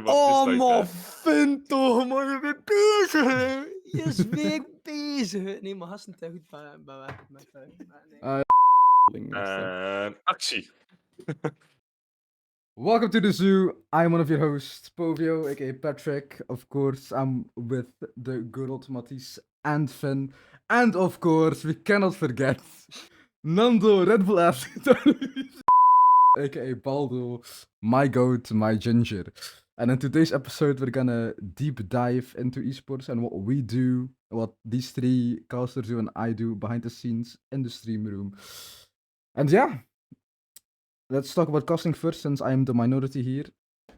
Oh, like maar that. vind toch, man. Je bent bezig, hè. Je is weer bezig. Nee, maar gasten, het is goed bij weg met nee. En actie. Welcome to the zoo. I'm one of your hosts, Povio, aka Patrick. Of course, I'm with the good old Matisse and Finn. And of course, we cannot forget Nando Red Bull athlete, aka Baldo, my goat, my ginger. And in today's episode, we're gonna deep dive into esports and what we do, what these three casters do, and I do behind the scenes in the stream room. And yeah, let's talk about casting first, since I'm the minority here.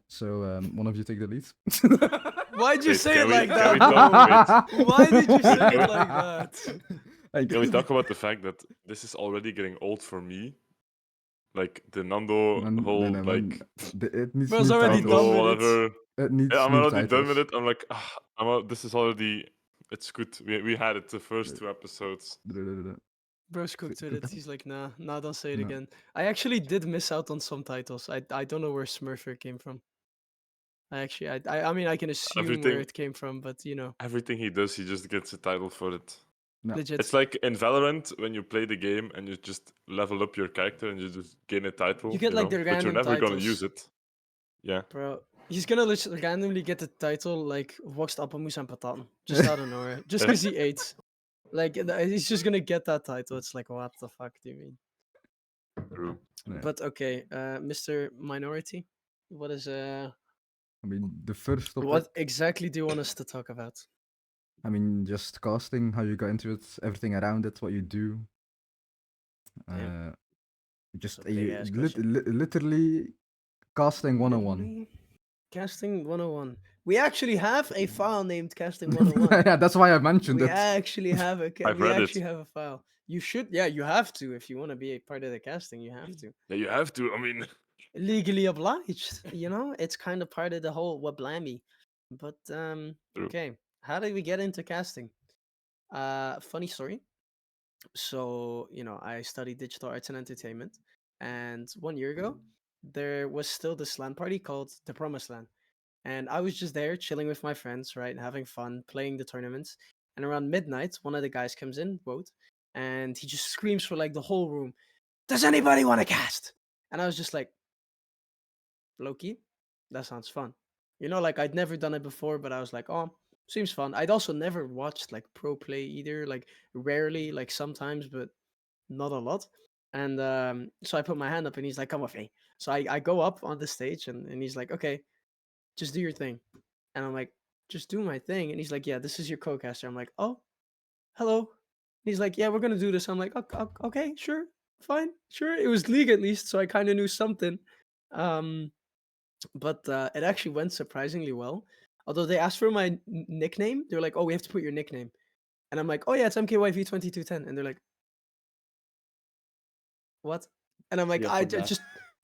So, one of you take the lead. Why'd you Wait, say can it we- like can that? we talk- bro? Why did you say Can it we- like that? Can we talk about the fact that this is already getting old for me? Like the Nando whole like It needs Bro's new already titles. done with it. whatever. It needs Yeah, I'm new already done titles. with it. I'm like, this is already. It's good. We had it the first 2 episodes. Bro's cooked with it. He's like, nah, don't say it No. again. I actually did miss out on some titles. I don't know where Smurfer came from. I mean, I can assume where Everything- it came from, but you know, Everything he does, he just gets a title for it. No. legit. It's like in Valorant when you play the game and you just level up your character and you just gain a title. You get, like, know? the But you're random never gonna titles. use it. Yeah. Bro, he's gonna randomly get the title like Wokst appelmoes en pataten, just out of nowhere, just because he ate. Like he's just gonna get that title. It's like, what the fuck do you mean? True. Yeah. But okay, Mr. Minority, what is I mean, the first topic. what exactly do you want us to talk about? I mean, just casting, how you got into it, everything around it, what you do. Damn. Just That's a big-ass question. literally casting 101. Literally, Casting 101. We actually have a file named Casting 101. Yeah, that's why I mentioned We it. actually have a I've we read it. actually have a file. You should, yeah, you have to if you want to be a part of the casting. You have to. Yeah, you have to. I mean, Legally obliged. You know, it's kind of part of the whole wablammy. But True. okay, how did we get into casting? Funny story. So you know, I studied digital arts and entertainment, and 1 year ago, there was still this LAN party called the Promised Land, and I was just there chilling with my friends, right, having fun, playing the tournaments. And around midnight, one of the guys comes in, Wout, and he just screams for like the whole room, "Does anybody want to cast?" And I was just like, Loki, that sounds fun. You know, like I'd never done it before, but I was like, oh, seems fun. I'd also never watched like pro play either, like rarely, like sometimes, but not a lot. And so I put my hand up and he's like, come with me. So I go up on the stage and he's like, okay, just do your thing. And I'm like, just do my thing. And he's like, yeah, this is your co-caster. I'm like, oh, hello. And he's like, yeah, we're going to do this. I'm like, okay, sure, fine, sure. It was league at least, so I kind of knew something. But it actually went surprisingly well. Although they asked for my nickname, they're like, "Oh, we have to put your nickname," and I'm like, "Oh yeah, it's MKYV2210," and they're like, "What?" And I'm like, Yeah, "I forgot.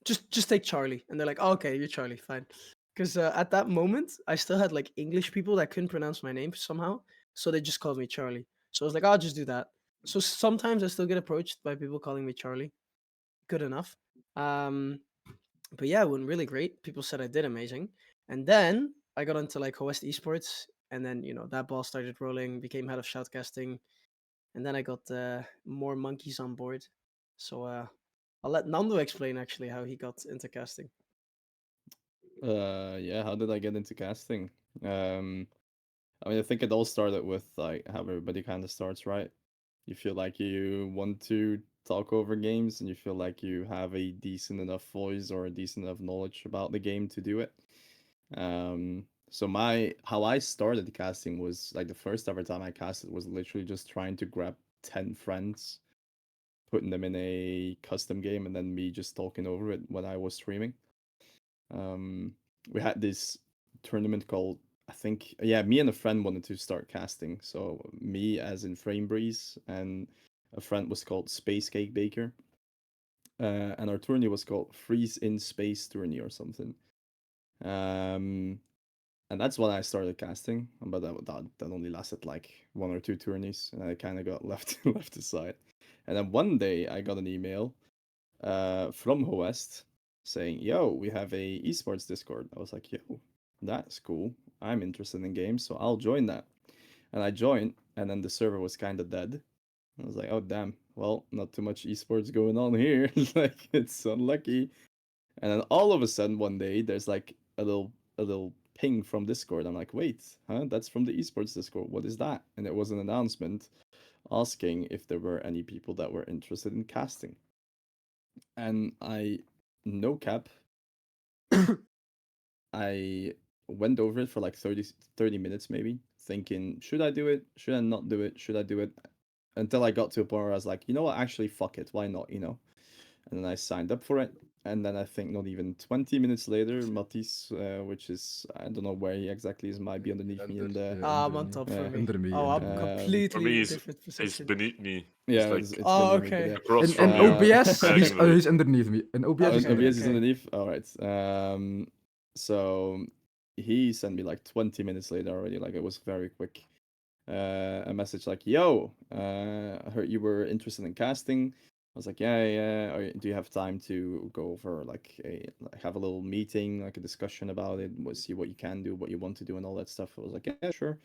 just take Charlie," and they're like, oh, "Okay, you're Charlie, fine." Because at that moment, I still had like English people that couldn't pronounce my name somehow, so they just called me Charlie. So I was like, "I'll just do that." So sometimes I still get approached by people calling me Charlie. Good enough. But yeah, it went really great. People said I did amazing. And then I got into like West Esports, and then you know that ball started rolling, became head of shoutcasting, and then I got more monkeys on board. So I'll let Nando explain actually how he got into casting. Yeah, how did I get into casting? I mean, I think it all started with like how everybody kind of starts, right? You feel like you want to talk over games and you feel like you have a decent enough voice or a decent enough knowledge about the game to do it. So how I started casting was like the first ever time I casted was literally just trying to grab 10 friends, putting them in a custom game, and then me just talking over it when I was streaming. We had this tournament called, I think, yeah, me and a friend wanted to start casting. So me as in Frame Breeze, and a friend was called Space Cake Baker. And our tourney was called Freeze in Space Tourney or something. And that's when I started casting, but that only lasted like 1 or 2 tourneys, and I kind of got left aside. And then one day I got an email from West saying, "Yo, we have a esports Discord." I was like, "Yo, that's cool. I'm interested in games, so I'll join that. And I joined, and then the server was kind of dead. I was like, oh damn, well, not too much esports going on here. Like, it's unlucky. And then all of a sudden one day there's like a little ping from Discord. I'm like, wait, huh? That's from the esports Discord. What is that? And it was an announcement asking if there were any people that were interested in casting. And I, no cap, I went over it for like 30 minutes maybe, thinking, should I do it? Should I not do it? Should I do it? Until I got to a point where I was like, you know what, actually, fuck it. Why not, And then I signed up for it. And then I think not even 20 minutes later, Matisse, which is, I don't know where he exactly is, might be underneath me in the. I'm on top for Yeah. me. Under me, Oh, I'm under me. For completely me, in a he's different he's position. beneath me. Yeah, He's like it's Oh, beneath me, but okay. yeah. across In from you. OBS, I he's, can really- he's underneath me. In OBS, he's Okay, underneath OBS is okay. underneath. All right. So he sent me like 20 minutes later already. Like, it was very quick. A message like, "Yo, I heard you were interested in casting." I was like, "Yeah. Do you have time to go over have a little meeting, like a discussion about it? We'll see what you can do, what you want to do, and all that stuff." I was like, "Yeah, sure."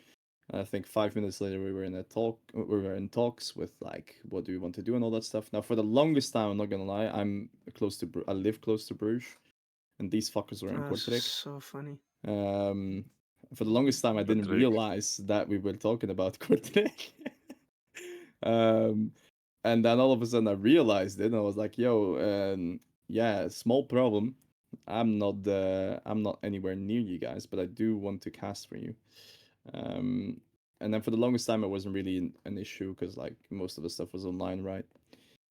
And I think 5 minutes later, we were in a talk. We were in talks with like, what do we want to do and all that stuff. Now, for the longest time, I'm not gonna lie, I live close to Bruges, and these fuckers were in That's Kortrijk. so funny. For the longest time, I didn't Kortrijk. realize that we were talking about Kortrijk. And then all of a sudden, I realized it, and I was like, "Yo, yeah, small problem. I'm not anywhere near you guys, but I do want to cast for you." And then for the longest time, it wasn't really an issue because like most of the stuff was online, right?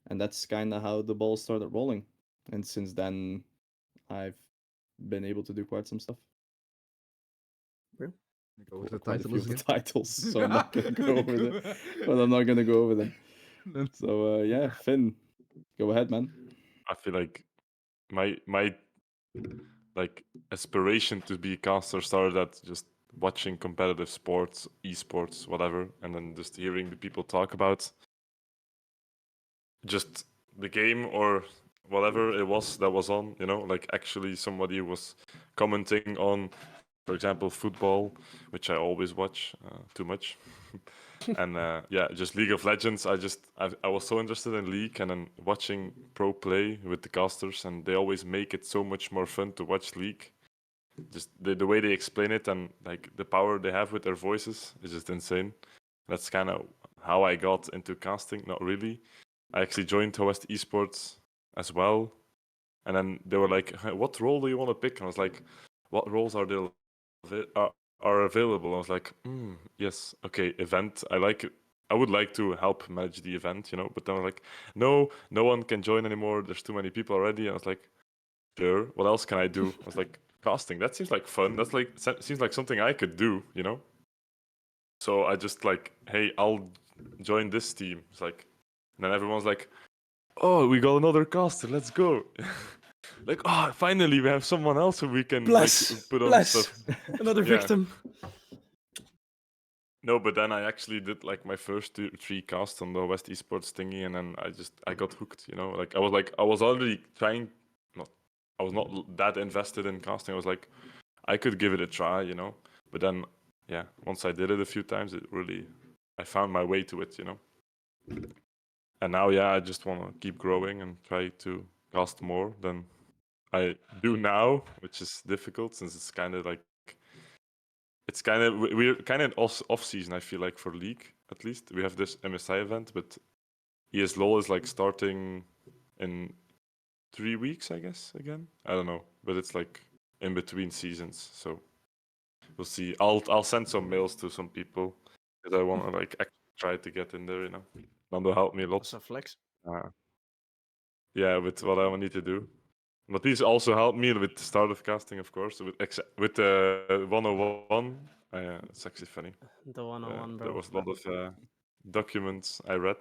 And that's kind of how the ball started rolling. And since then, I've been able to do quite some stuff. Go with the Quite a title few of the again. titles, so I'm not gonna go over them. But I'm not gonna go over them. So yeah, Finn, go ahead, man. I feel like my like aspiration to be a caster started at just watching competitive sports, esports, whatever, and then just hearing the people talk about just the game or whatever it was that was on, like actually somebody was commenting on, for example, football, which I always watch too much. And yeah, just League of Legends. I was so interested in League, and then watching pro play with the casters, and they always make it so much more fun to watch League. Just the way they explain it and like the power they have with their voices is just insane. That's kind of how I got into casting. Not really. I actually joined West Esports as well, and then they were like, "Hey, what role do you want to pick?" And I was like, "What roles are there are available?" I was like, "Yes, okay, event. I like it. I would like to help manage the event, But then I was like, "No, no one can join anymore. There's too many people already." And I was like, "Sure. What else can I do?" I was like, "Casting. That seems like fun. That's like seems like something I could do." So I just like, "Hey, I'll join this team." It's like, and then everyone's like, "Oh, we got another caster. Let's go." Like, oh, finally we have someone else who we can Bless, put on bless. stuff. Another Yeah. victim. No, but then I actually did like my first three casts on the West Esports thingy, and then I got hooked. Like I was already trying. I was not that invested in casting. I was like, I could give it a try. But then, yeah, once I did it a few times, I found my way to it. And now, yeah, I just want to keep growing and try to cast more than I do now, which is difficult since it's kind of like we're kind of off season. I feel like for League at least we have this MSI event, but ESLOL is like starting in 3 weeks, I guess. Again, I don't know, but it's like in between seasons, so we'll see. I'll send some mails to some people because I want to like actually try to get in there. Nando helped me a lot. That's a flex. Yeah, with what I need to do. But these also helped me with the start of casting, of course. With the 101, it's actually funny. The 101, There bro. was a lot of documents I read,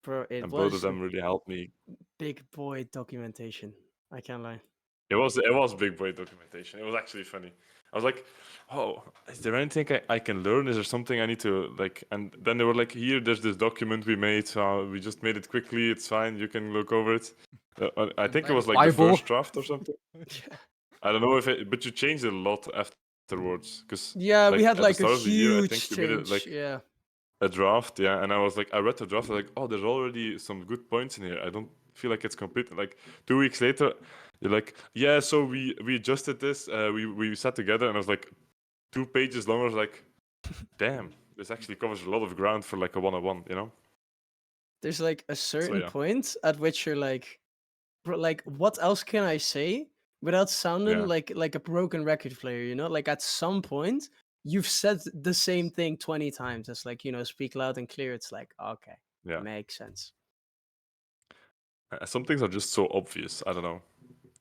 Bro, it and both of was them really helped me. big boy documentation. I can't lie. It was big boy documentation. It was actually funny. I was like, "Oh, is there anything I can learn? Is there something I need to like?" And then they were like, "Here, there's this document we made. We just made it quickly. It's fine. You can look over it." I think it was like the Bible. first draft or something. Yeah. I don't know if it, but you changed it a lot afterwards. Because Yeah, we like had at the like a start of the year, I think huge you made it change. like Yeah. a draft, yeah. And I was like, I read the draft, I was like, oh, there's already some good points in here. I don't feel like it's complete. Like 2 weeks later, you're like, yeah, so we adjusted this, we sat together, and I was like, 2 pages longer. I was like, damn, this actually covers a lot of ground for like a 101, you know? There's like a So certain yeah, point at which you're like, bro, like what else can I say without sounding yeah, like a broken record player, you know? Like at some point you've said the same thing 20 times. It's like, speak loud and clear. It's like, okay, yeah. makes sense. Some things are just so obvious. I don't know.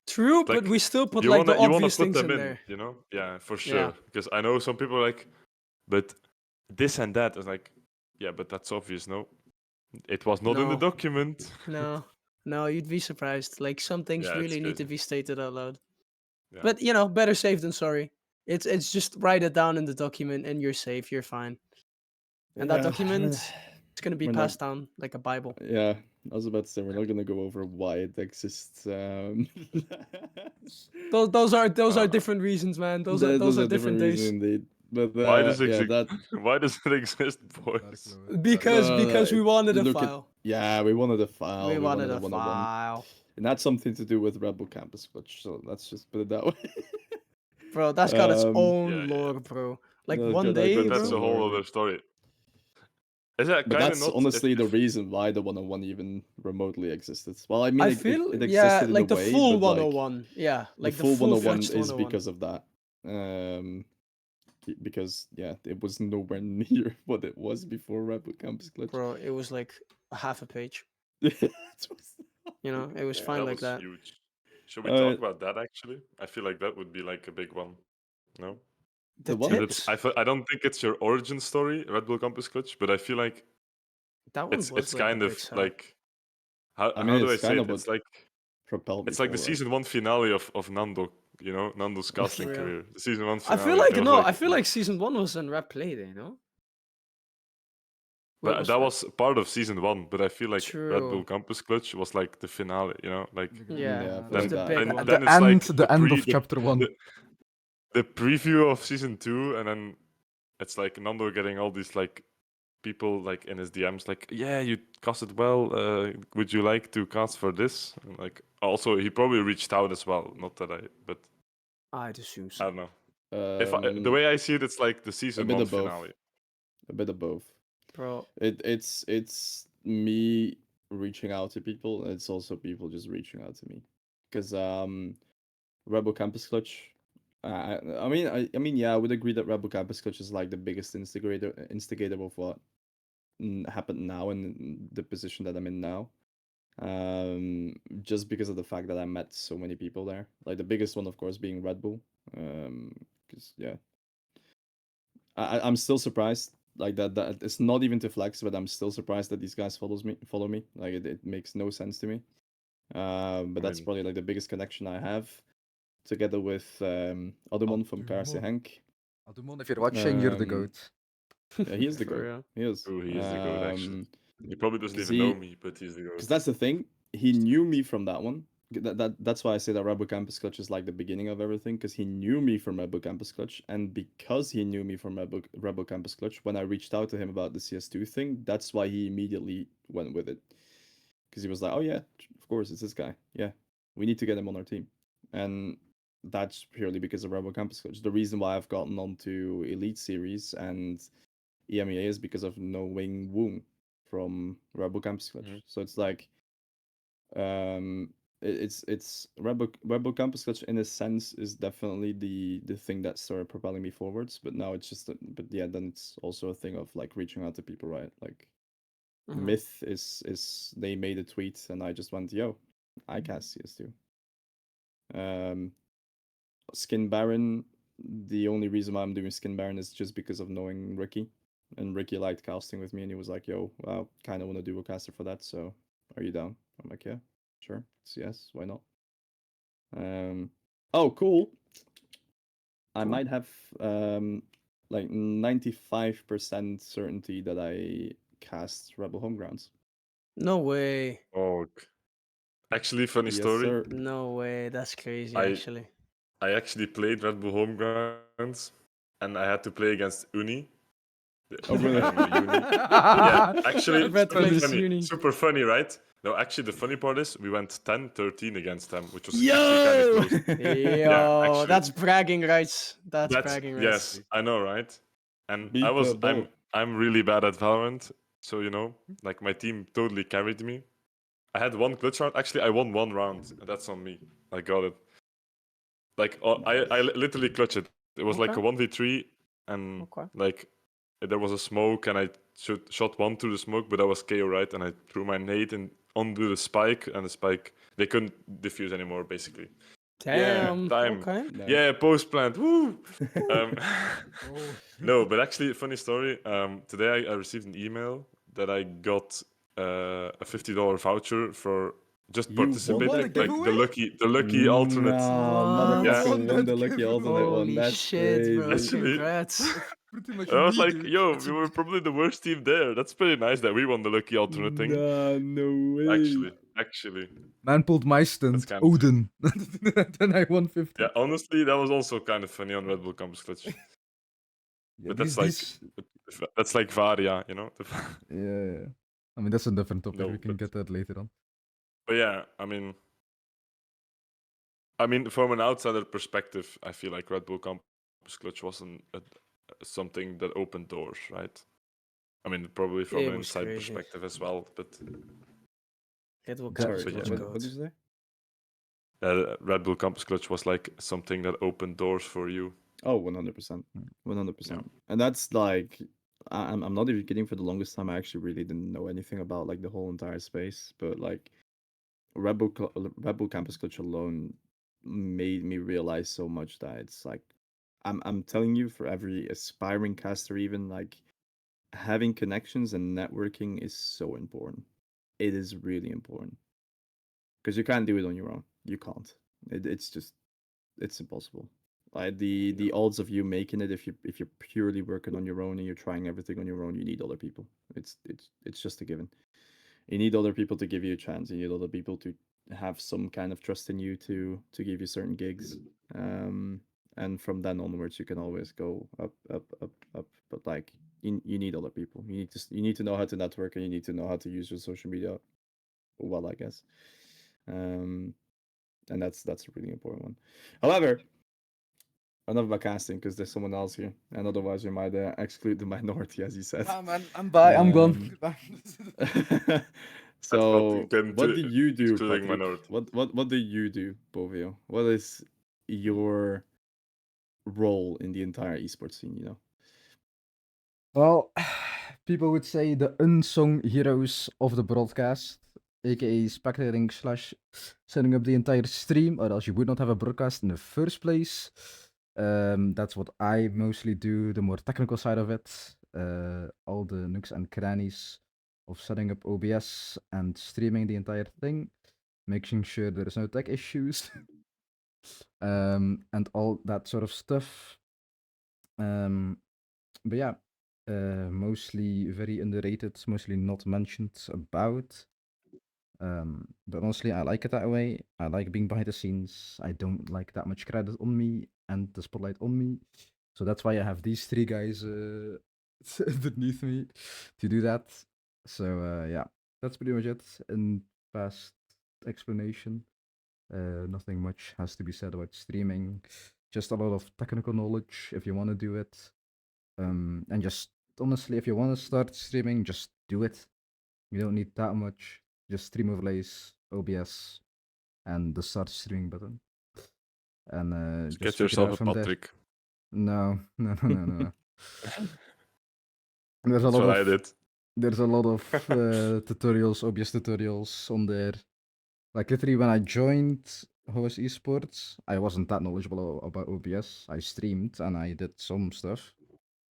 True, but Like we still put you like the wanna obvious put things them in in, there. you know? Yeah, for Yeah. sure. Because I know some people are like, but this and that is like, yeah, but that's obvious. No, it was not in the No, document. no, no, you'd be surprised. Like some things Yeah, it's really need to crazy. be stated out loud. Yeah, But better safe than sorry. It's just write it down in the document and you're safe, you're fine. And that Yeah, document it's gonna be we're not. passed down like a Bible. Yeah, I was about to say we're not gonna go over why it exists. Those are uh, different reasons, man. Those are Those those are are different different reasons days. indeed. But why does yeah, exist? that Why does it exist, Dark boys? Lord. Dark Because Lord. no, because we wanted a look at file. yeah, we wanted a We file, we wanted wanted a a 101, file. and that's something to do with Rebel Campus Clutch. So let's just put it that way. Bro, that's got its um, own Yeah, yeah. lore, bro. Like no, one that day, But got that's some bro. a lore whole indeed. other story. Is that But kind of that's not? honestly the If reason why the 101 even remotely existed. Well, I mean, I it feel, yeah, existed in a like the way, full but like 101. Yeah, the like the full 101 full-fledged is 101. because of that. Um, because yeah, it was nowhere near what it was before Rebel Campus Clutch. Bro, it was like a half a page. It was It was there. fine that like was that. huge. Should we Uh, talk about that actually? I feel like that would be like a big one. No, The the one? because tips? I don't think it's your origin story, Red Bull Campus Clutch, but I feel like That one was it's like the kind big of seller. like I mean, how do I it's say kind it? of what propelled me It's like the forward. season one finale of Nando. You know, Nando's For casting real. career. The season one I feel finale. like It was no, like, I feel like season one was in rap play day, no? Where it but was that was part of season one. But I feel like Red Bull true. Campus Clutch was like the finale. You know, like Yeah, Yeah, I it feel was like then the that. big then one. then it's like The end of chapter the, 1. the preview of season two, and then it's like Nando getting all these like people like in his DMs like, yeah, you casted well. Would you like to cast for this? And like also he probably reached out as well. Not that but I'd assume I so. don't know. If the Um, way I see it, it's like the a season bit one of both. finale. A bit of both. Bro, It's me reaching out to people. And it's also people just reaching out to me, because Rebel Campus Clutch. I mean, yeah, I would agree that Rebel Campus Clutch is like the biggest instigator of what happened now in the position that I'm in now. Just because of the fact that I met so many people there. Like the biggest one, of course, being Red Bull. Because yeah, I'm still surprised. Like that it's not even to flex, but I'm still surprised that these guys follow me. Like it makes no sense to me. But I that's mean, probably like the biggest connection I have, together with other one from Karse Adumon. Henk. Adumon, if you're watching, you're the Um, goat. yeah, he is the for goat. real. He is. oh, he is the goat actually. He probably doesn't Because even know me, but he's the because goat. that's the thing. He knew me from that one. That's why I say that Rebel Campus Clutch is like the beginning of everything. Because he knew me from Rebel Campus Clutch, and because he knew me from Rebel Campus Clutch, when I reached out to him about the CS2 thing, that's why he immediately went with it. Because he was like, "Oh yeah, of course, it's this guy. Yeah, we need to get him on our team," and that's purely because of Rebel Campus Clutch. The reason why I've gotten onto Elite Series and EMEA is because of knowing Woong from Rebel Campus Clutch. Mhm. So it's like, um, it's Rebel Campus Clutch in a sense is definitely the thing that started propelling me forwards. But now it's just, but yeah, then it's also a thing of like reaching out to people, right? Like Mhm. Myth is they made a tweet and I just went, yo, I cast CS2. Skin Baron, the only reason why I'm doing Skin Baron is just because of knowing Ricky. And Ricky liked casting with me and he was like, yo, I kind of want to do a caster for that, so are you down? I'm like, yeah, sure. It's yes, why not? Oh, cool. I Cool. might have like 95% certainty that I cast Rebel Homegrounds. No way. Oh, actually, funny Yes, story. sir. No way. That's crazy I actually. I actually played Red Bull Homegrounds, and I had to play against Uni. Oh, really? I don't know, Uni. Yeah, actually, Red super plays funny. Uni. Super funny, right? No, actually, the funny part is we went 10-13 against them, which was actually kind of Yo! close. Yeah, Yo, actually. that's bragging rights. That's bragging rights. Yes, I know, right? And Beat the ball. I'm really bad at Valorant, so like my team totally carried me. I had one glitch round. Actually, I won one round, and that's on me. I got it. Like I literally clutched it. It was like a Okay. 1v3, and Okay. like there was a smoke, and I shot one through the smoke, but I was KO, right? And I threw my nade and onto the spike, and the spike they couldn't defuse anymore, basically. Yeah, Damn. time. Okay. Nice. Yeah, post plant. Woo. um, Oh. no, but actually, funny story. Today I received an email that I got a $50 voucher for just You won participating, that like giveaway? the lucky alternate. Nah, What? Yeah. motherfucker Won won that the lucky alternate one. Holy That's shit, bro. crazy. Actually, Congrats. Pretty much And I was me, like, dude. yo, That's we a- were probably the worst team there. That's pretty nice that we won the lucky alternate thing. Nah, no way. Actually, Man pulled my that's stunt, kind of Odin. Then I won 50. yeah. Honestly, that was also kind of funny on Red Bull Campus Clutch. Yeah, But these... that's like Varia, you know. Yeah. I mean, that's a different topic. No, We can get that later on. but yeah, I mean, from an outsider perspective, I feel like Red Bull Campus Clutch wasn't something that opened doors, right? I mean, probably from It an was inside crazy. perspective as well, but It will That- campus Sorry, But clutch yeah. what goat. did you say? Red Bull Campus Clutch was like something that opened doors for you. Oh, 100%. Mm. 100%. And that's like, I'm not even kidding. For the longest time, I actually really didn't know anything about like the whole entire space. But like, Red Bull Campus Clutch alone made me realize so much that it's like, I'm telling you, for every aspiring caster, even like having connections and networking is so important. It is really important because you can't do it on your own. You can't. It's impossible. Like the odds of you making it, if you're purely working on your own and you're trying everything on your own, you need other people. It's just a given. You need other people to give you a chance. You need other people to have some kind of trust in you to give you certain gigs. And from then onwards, you can always go up, up, up, up. But like you need other people. You need to know how to network, and you need to know how to use your social media well, I guess. And that's a really important one. However, enough about casting because there's someone else here, and otherwise we might exclude the minority, as you said. Ah, man, I'm by. I'm gone. So, getting what to do you do, excluding Patrick? minority. What do you do, Povio? What is your role in the entire esports scene? You know. Well, people would say the unsung heroes of the broadcast, aka spectating slash setting up the entire stream, or else you would not have a broadcast in the first place. That's what I mostly do, the more technical side of it. All the nooks and crannies of setting up OBS and streaming the entire thing, making sure there's no tech issues, and all that sort of stuff. But yeah, mostly very underrated, mostly not mentioned about. But honestly, I like it that way. I like being behind the scenes. I don't like that much credit on me and the spotlight on me. So that's why I have these three guys underneath me to do that. So yeah, that's pretty much it in fast explanation. Nothing much has to be said about streaming. Just a lot of technical knowledge if you want to do it. And just honestly, if you want to start streaming, just do it. You don't need that much. Just stream overlays, OBS, and the start streaming button. And just Get figure it yourself out a from there. Patrick. No. There's a That's lot what I of did. there's a lot of tutorials, OBS tutorials on there. Like literally, when I joined Host Esports, I wasn't that knowledgeable about OBS. I streamed and I did some stuff,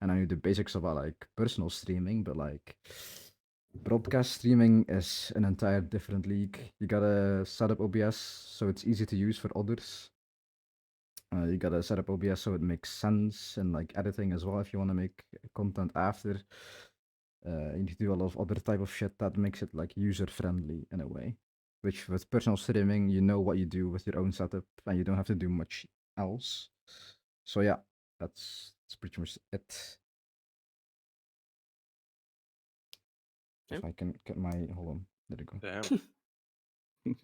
and I knew the basics about like personal streaming, but like broadcast streaming is an entire different league. You gotta set up OBS so it's easy to use for others. You gotta set up OBS so it makes sense and like editing as well if you want to make content after. You need to do a lot of other type of shit that makes it like user friendly in a way. Which with personal streaming, you know what you do with your own setup and you don't have to do much else. So yeah, that's pretty much it. If Yep. I can get my hold on, there you go. Damn. Great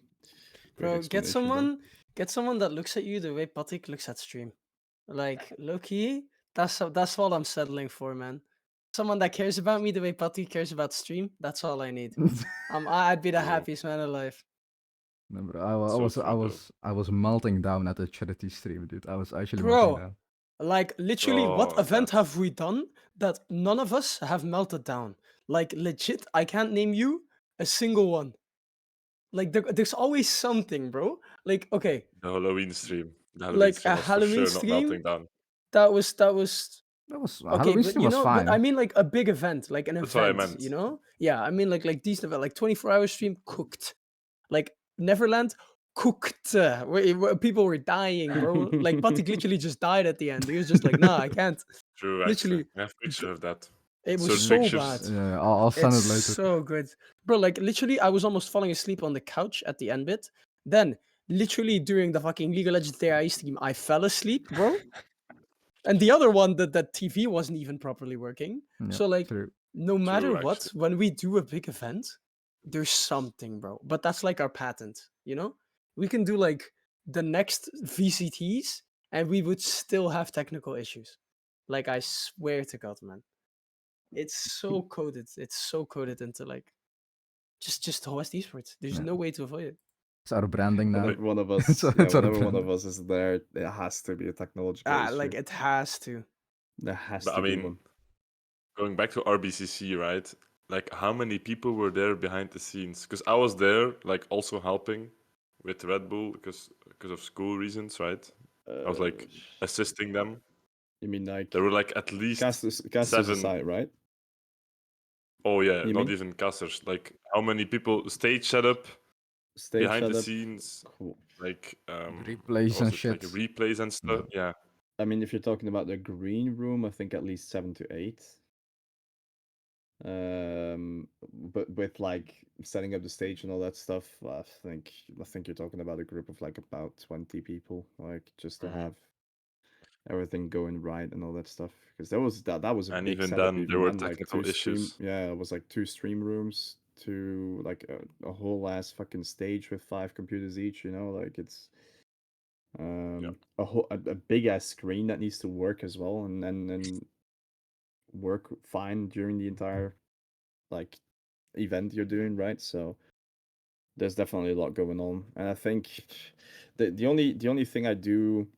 Bro, explanation, bro. get someone that looks at you the way Patik looks at stream. Like low key, that's all I'm settling for, man. Someone that cares about me the way Patik cares about stream. That's all I need. I'd be the Bro. happiest man alive. No, bro, I So was true, I though. was I was melting down at the charity stream, dude. I was actually melting Bro, down. like literally, what Oh, event that's have we done that none of us have melted down? Like legit, I can't name you a single one. Like there's always something, bro. Like okay, the Halloween stream. The Halloween like a stream was for Halloween sure not stream melting down. that was That was okay, Halloween but stream was but I fine. mean like a big event, like an That's what I event, meant. Yeah, I mean like decent event, like 24-hour stream cooked. Like Neverland cooked. Where people were dying, bro. Like Patik literally just died at the end. He was just like, nah, I can't. True, actually. Literally, I have b- pictures of that. it was Search so pictures. bad. Yeah, I'll send It's it later. so good, bro. Like literally, I was almost falling asleep on the couch at the end bit. Then, literally during the fucking League of Legends AI stream, I fell asleep, bro. And the other one, that TV wasn't even properly working. Yeah, So like, true. no matter True, what, actually. when we do a big event, there's something, bro. But that's like our patent, you know? We can do like the next VCTs and we would still have technical issues. Like I swear to God, man. It's so coded. It's so coded into like just OS esports. There's Yeah. no way to avoid it. It's our branding now. Whenever one of us, It's yeah, it's our whenever one of branding. us is there, there has to be a technological issue. Like it has to. There has But to I be mean, one. going back to RBCC, right? Like, how many people were there behind the scenes? Because I was there, like, also helping with Red Bull because of school reasons, right? I was like assisting them. You mean like There were like at least casters 7. aside, right? Oh yeah, You not mean? even casters. Like how many people stage setup Stage behind the setup. scenes, Cool. like Replays what and was it, like shit. replays and stuff. Yeah. I mean, if you're talking about the green room, I think at least 7 to 8. But with like setting up the stage and all that stuff, I think you're talking about a group of like about 20 people, like just to Mhm. have everything going right and all that stuff. Because that was a And big even setup, then, even there were then, like technical issues. it was like 2 stream rooms, to like a whole ass fucking stage with 5 computers each. You know, like it's a big ass screen that needs to work as well, and work fine during the entire like event you're doing, right? So there's definitely a lot going on, and I think the only thing I do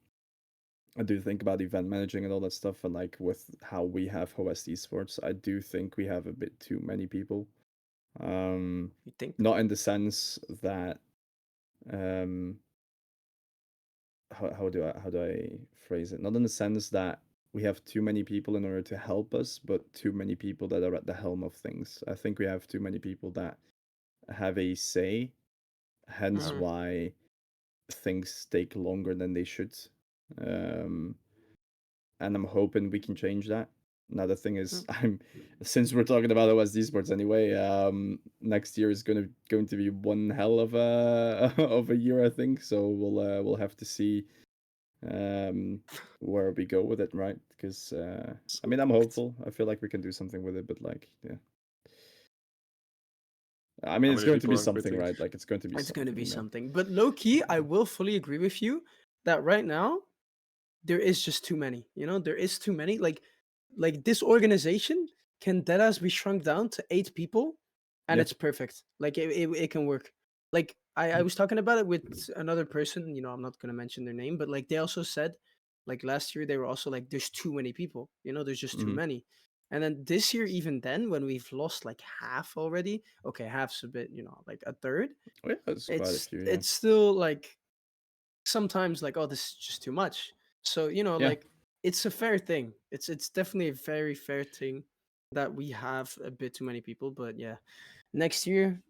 think about event managing and all that stuff, and like with how we have host esports, I do think we have a bit too many people. You think? Not in the sense that how do I phrase it? Not in the sense that we have too many people in order to help us, but too many people that are at the helm of things. I think we have too many people that have a say, hence Mhm. why things take longer than they should. Um, and I'm hoping we can change that. Another thing is, since we're talking about OSD sports anyway, next year is going to be one hell of a of a year, I think. So we'll have to see where we go with it, right? Because I mean, I'm hopeful. I feel like we can do something with it, but like, yeah. I mean, How it's many going to people be are something, quitting? right? Like, it's going to be It's going to be something, man. something. But low key, I will fully agree with you that right now there is just too many. You know, there is too many. Like this organization can deadass be shrunk down to 8 people, and Yeah. it's perfect. Like it can work. Like I was talking about it with another person. You know, I'm not gonna mention their name, but like they also said, like last year they were also like, there's too many people. You know, there's just too Mhm. many. And then this year, even then, when we've lost like half already, okay, half's a bit, you know, like a third. Oh, yeah, it's quite a few, yeah. It's still like sometimes like, oh, this is just too much. So you know, Yeah. like it's a fair thing. It's definitely a very fair thing that we have a bit too many people. But yeah, next year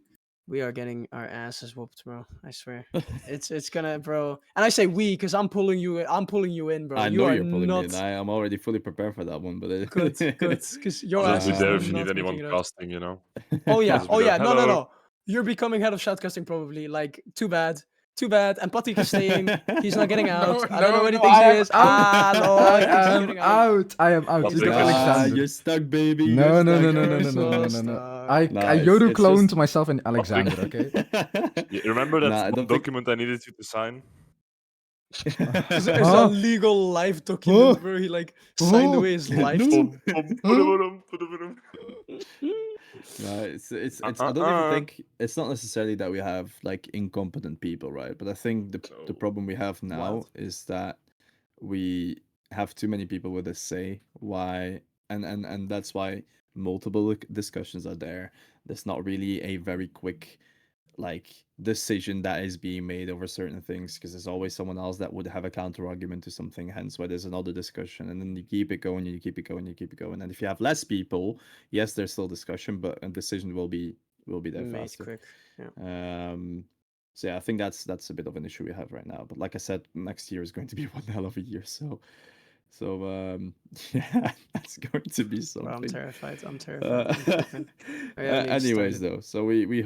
we are getting our asses whooped, bro. I swear. It's gonna, bro. And I say we because I'm pulling you in. I'm pulling you in, bro. I You know are you're pulling me in. not I'm already fully prepared for that one, but good, good, because your Just ass be is there if you not need making anyone it out. casting, you know. Oh yeah, Just be there. No, no, Hello. no. You're becoming head of shoutcasting probably. Like, too bad. Too bad. And Patrick is staying. He's not getting out. I don't know No, where he no, thinks I he am is. out. Ah, lol. I He thinks he's am getting out. out. I am out. But He's they like can- Alexander. You're stuck, baby. No, You're no, stuck. no, no, no, You're no, no, no, so no, no. stuck. I Nah, Yoru it's cloned just- myself in Alexander, okay? You remember that Nah, I one don't think- document I needed you to sign? There's a Huh? legal life document Huh? where he like signed Huh? away his life. Bum, bum, ba-da-ba-dum, ba-da-ba-dum. No, it's I don't even think it's not necessarily that we have like incompetent people, right? But I think the No. problem we have now Wild. is that we have too many people with a say. Why? And that's why multiple discussions are there. There's not really a very quick like decision that is being made over certain things because there's always someone else that would have a counter argument to something, hence why there's another discussion, and then you keep it going, you keep it going, you keep it going. And if you have less people, yes, there's still discussion, but a decision will be there Made faster. quick. Yeah. So yeah, I think that's a bit of an issue we have right now. But like I said, next year is going to be one hell of a year. So yeah, that's going to be Bro, I'm something. terrified. I'm terrified. I'm joking. I haven't even Anyways, started. though, so we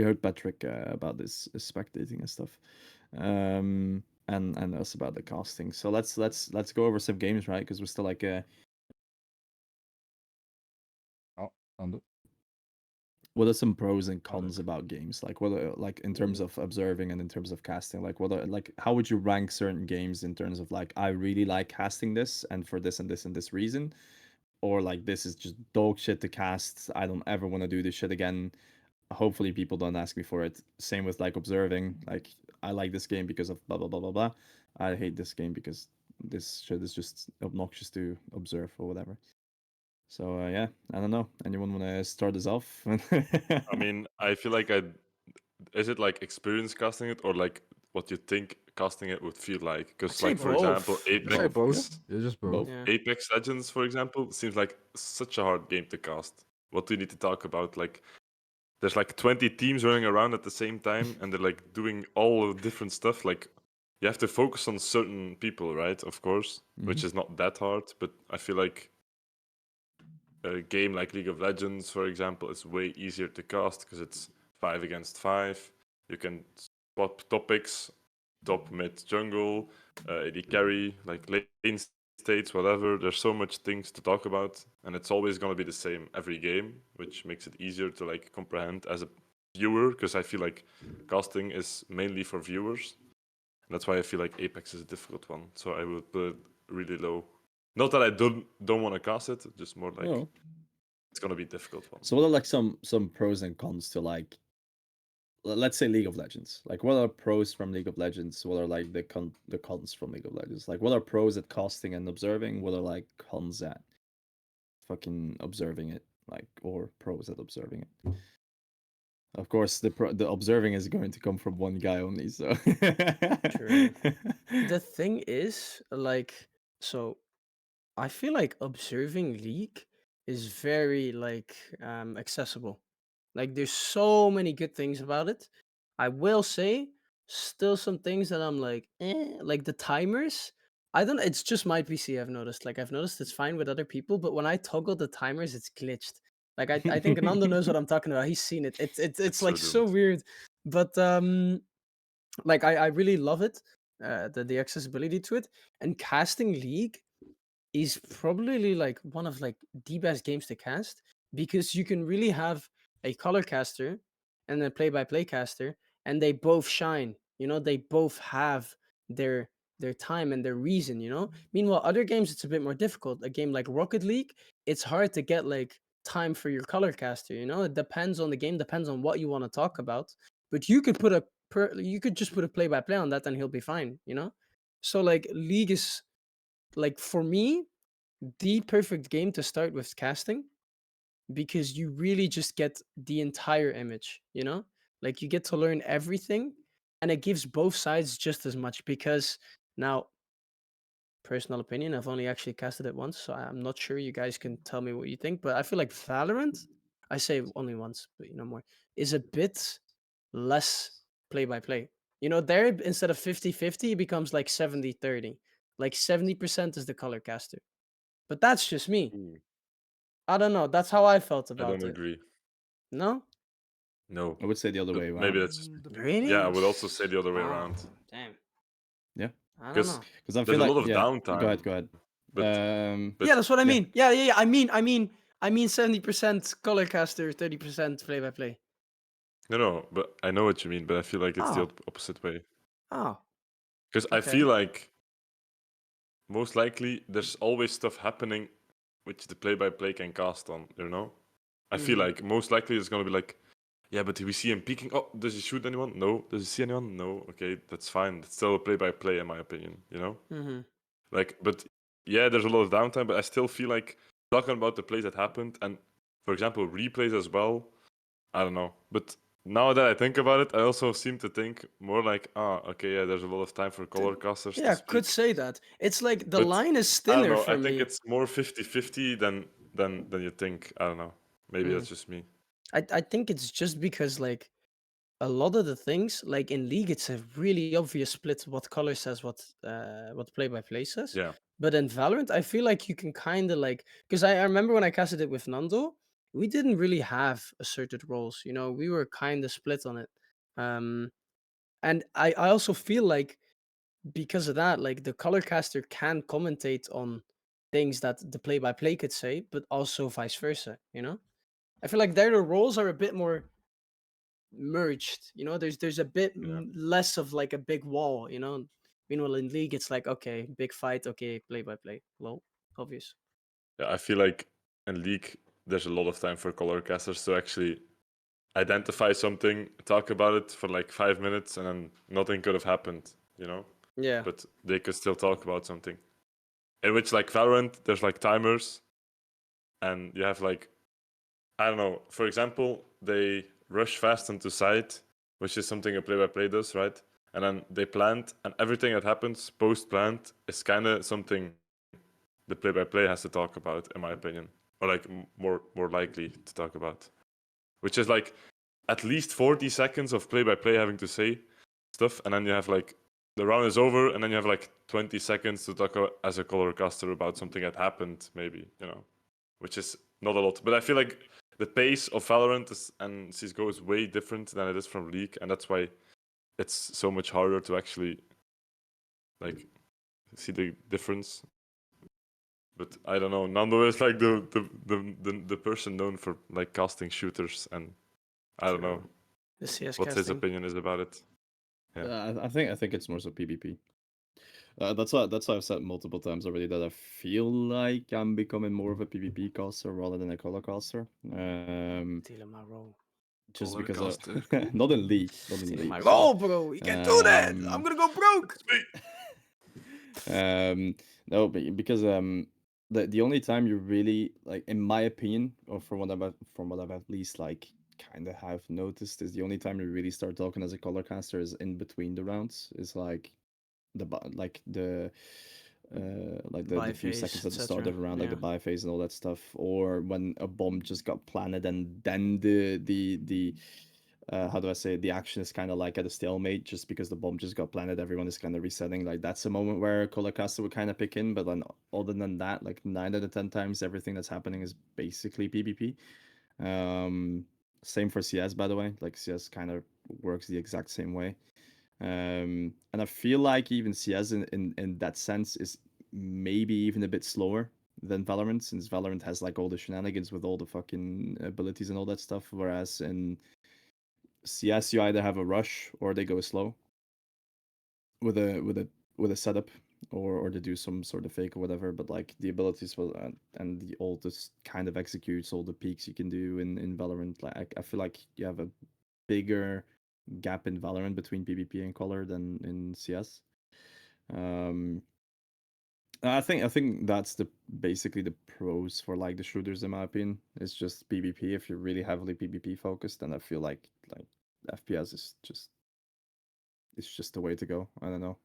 heard Patrick about this spectating and stuff, and us about the casting. So let's go over some games, right? Because we're still like Undo. what are some pros and cons about games? Like what are, like in terms of observing and in terms of casting? Like what are like how would you rank certain games in terms of like I really like casting this and for this and this and this reason, or like this is just dog shit to cast. I don't ever want to do this shit again. Hopefully people don't ask me for it. Same with like observing. Like I like this game because of blah blah blah blah blah. I hate this game because this shit is just obnoxious to observe or whatever. So yeah, I don't know. Anyone want to start us off? I mean, I feel like is it like experience casting it or like what you think casting it would feel like? I'd Because say like for example, both. I'd say Apex, both. Yeah, just both. Both. Yeah. Apex Legends, for example, seems like such a hard game to cast. What do you need to talk about? Like, there's like 20 teams running around at the same time, and they're like doing all different stuff. Like, you have to focus on certain people, right? Of course, which is not that hard. But I feel like a game like League of Legends, for example, is way easier to cast because it's 5 against 5. You can swap topics, top, mid, jungle, AD carry, like lane states, whatever. There's so much things to talk about, and it's always gonna be the same every game, which makes it easier to like comprehend as a viewer. Because I feel like casting is mainly for viewers. And that's why I feel like Apex is a difficult one. So I would put it really low. Not that I don't want to cast it, just more like No. it's gonna be a difficult one. So what are like some pros and cons to like let's say League of Legends. Like what are pros from League of Legends? What are like the cons from League of Legends? Like what are pros at casting and observing? What are like cons at fucking observing it? Like or pros at observing it? Of course, the observing is going to come from one guy only. So True. The thing is, like, so I feel like observing League is very like accessible. Like there's so many good things about it. I will say still some things that I'm like the timers. I don't it's just my PC I've noticed. Like I've noticed it's fine with other people, but when I toggle the timers, it's glitched. Like I think Nando knows what I'm talking about. He's seen it. It's so like so doomed. weird. But like I really love it. The accessibility to it. And casting League is probably like one of like the best games to cast because you can really have a color caster and a play-by-play caster and they both shine, they both have their time and their reason, meanwhile other games it's a bit more difficult. A game like Rocket League, it's hard to get like time for your color caster, it depends on the game, depends on what you want to talk about, but you could you could just put a play-by-play on that and he'll be fine, so like League is like for me the perfect game to start with casting because you really just get the entire image, like you get to learn everything and it gives both sides just as much because now personal opinion, I've only actually casted it once, so I'm not sure, you guys can tell me what you think, but I feel like Valorant, I say only once but more, is a bit less play by play, there instead of 50-50 it becomes like 70-30, like 70% is the color caster, but that's just me. Ooh, I don't know. That's how I felt I don't about it. agree. No? No. I would say the other way Maybe around. that's just me. Really? Yeah, I would also say the other way Wow. around. Damn. Yeah. I don't Because know. Because I there's feel a like lot of yeah. downtime. Go ahead. But Yeah, that's what I yeah. mean. Yeah. I mean 70% color caster, 30% play by play. no, but I know what you mean. But I feel like it's the Oh. opposite way. Oh. Because I Okay. feel like most likely there's always stuff happening which the play-by-play can cast on. You know, I feel Mhm. like most likely it's gonna be like, yeah, but we see him peeking. Oh, does he shoot anyone? No. Does he see anyone? No. Okay, that's fine. It's still a play-by-play in my opinion. You know, Mhm. like, but yeah, there's a lot of downtime, but I still feel like talking about the plays that happened and, for example, replays as well. I don't know, but now that I think about it, I also seem to think more like, okay, yeah, there's a lot of time for color casters Yeah, to could speak. say that. It's like the But line is I don't thinner know. for I think me. it's more 50-50 than you think. I don't know. Maybe Mm. that's just me. I think it's just because like a lot of the things like in League it's a really obvious split what color says what play by play says. Yeah. But in Valorant I feel like you can kind of like because I remember when I casted it with Nando, we didn't really have asserted roles, you know, we were kind of split on it. And I also feel like because of that, like the color caster can commentate on things that the play by play could say, but also vice versa, you know? I feel like there the roles are a bit more merged, you know, there's a bit Yeah. less of like a big wall, you know. Meanwhile in League it's like okay, big fight, okay, play by play. Lol, obvious. Yeah. I feel like in League, there's a lot of time for color casters to actually identify something, talk about it for like 5 minutes, and then nothing could have happened, you know? Yeah. But they could still talk about something. In which, like Valorant, there's like timers, and you have like, I don't know, for example, they rush fast into site, which is something a play by play does, right? And then they plant, and everything that happens post plant is kind of something the play by play has to talk about, in my opinion, or like more likely to talk about, which is like at least 40 seconds of play by play having to say stuff, and then you have like the round is over, and then you have like 20 seconds to talk as a color caster about something that happened, maybe, you know, which is not a lot. But I feel like the pace of Valorant and CSGO is way different than it is from League, and that's why it's so much harder to actually like see the difference. But I don't know. Nando is like the person known for like casting shooters, and I don't know True. The CS what his casting. opinion is about it. Yeah. I think it's more so PvP. That's why I've said multiple times already that I feel like I'm becoming more of a PvP caster rather than a color caster. Stealing my role. Just Color because caster, not in League, not in Stealing my League. role, bro. You can't do that. I'm gonna go broke. No, but because the only time you really like, in my opinion, or from what I've at least like kind of have noticed, is the only time you really start talking as a color caster is in between the rounds. Is like the Buy few phase, seconds at the start of etc. a round, like the Yeah. buy phase and all that stuff, or when a bomb just got planted and then the how do I say it? The action is kind of like at a stalemate just because the bomb just got planted. Everyone is kind of resetting. Like that's a moment where color caster would kind of pick in. But then other than that, like 9 out of 10 times, everything that's happening is basically PvP. Same for CS, by the way. Like CS kind of works the exact same way. And I feel like even CS in that sense is maybe even a bit slower than Valorant, since Valorant has like all the shenanigans with all the fucking abilities and all that stuff, whereas in CS you either have a rush or they go slow with a setup, or to do some sort of fake or whatever. But like the abilities will and the all this kind of executes all the peaks you can do in Valorant. Like I feel like you have a bigger gap in Valorant between PvP and color than in CS. Um, I think that's the basically the pros for like the shooters in my opinion. It's just PvP. If you're really heavily PvP focused, then I feel like FPS is just it's just the way to go. I don't know.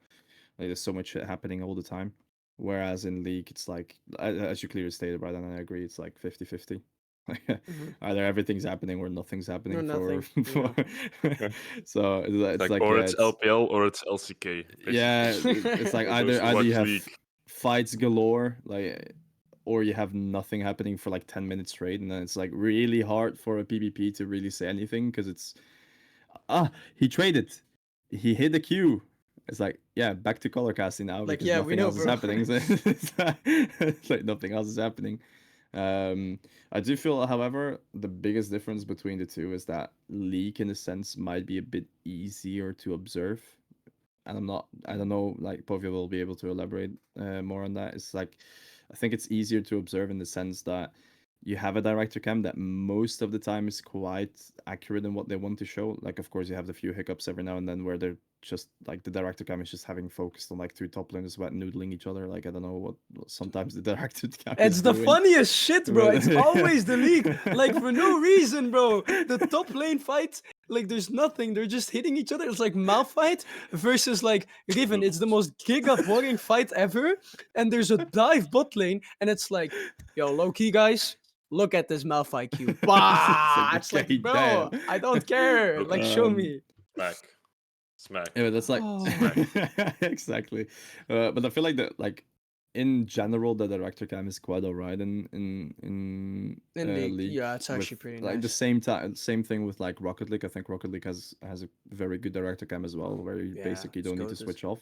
Like there's so much shit happening all the time. Whereas in League, it's like, as you clearly stated, right, and I agree, it's like 50-50. Mhm. Either everything's happening or nothing's No, happening nothing. for Yeah. so it's like, or yeah, it's LPL or it's LCK, basically. yeah, it's like For those who either you watch have League. fights galore, like, or you have nothing happening for like 10 minutes straight, and then it's like really hard for a PvP to really say anything because it's he traded, he hit the Q. It's like, yeah, back to color casting now Like, because yeah, we nothing know, else is bro. happening. It's like nothing else is happening. I do feel, however, the biggest difference between the two is that League, in a sense, might be a bit easier to observe. And I don't know, like Povio will be able to elaborate more on that. It's like, I think it's easier to observe in the sense that you have a director cam that most of the time is quite accurate in what they want to show. Like, of course, you have the few hiccups every now and then where they're just like the director cam is just having focused on like two top laners about noodling each other. Like, I don't know what sometimes the director cam It's is the doing. funniest shit, bro. But- It's always the League. Like, for no reason, bro. The top lane fights, like, there's nothing. They're just hitting each other. It's like Malphite versus, like, Riven. It's the most giga-boring fight ever. And there's a dive bot lane, and it's like, yo, low-key, guys, look at this Malphite Q. Bah! It's like, okay, bro, damn. I don't care. Look, Like, show Um, me. Smack. Yeah, but that's like Oh. exactly. But I feel like like in general the director cam is quite alright in In League, League. yeah, it's actually with, pretty like the nice. same thing with like Rocket League. I think Rocket League has a very good director cam as well, where you Yeah, basically it's don't need to goated. switch off.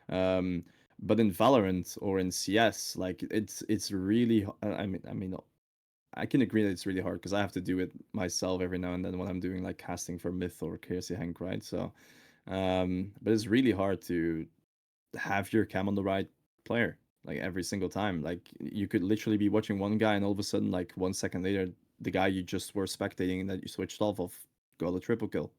But in Valorant or in CS, like it's really I mean I can agree that it's really hard because I have to do it myself every now and then when I'm doing like casting for Myth or KSC Hank, right? So but it's really hard to have your cam on the right player like every single time. Like you could literally be watching one guy and all of a sudden like 1 second later the guy you just were spectating and that you switched off of got a triple kill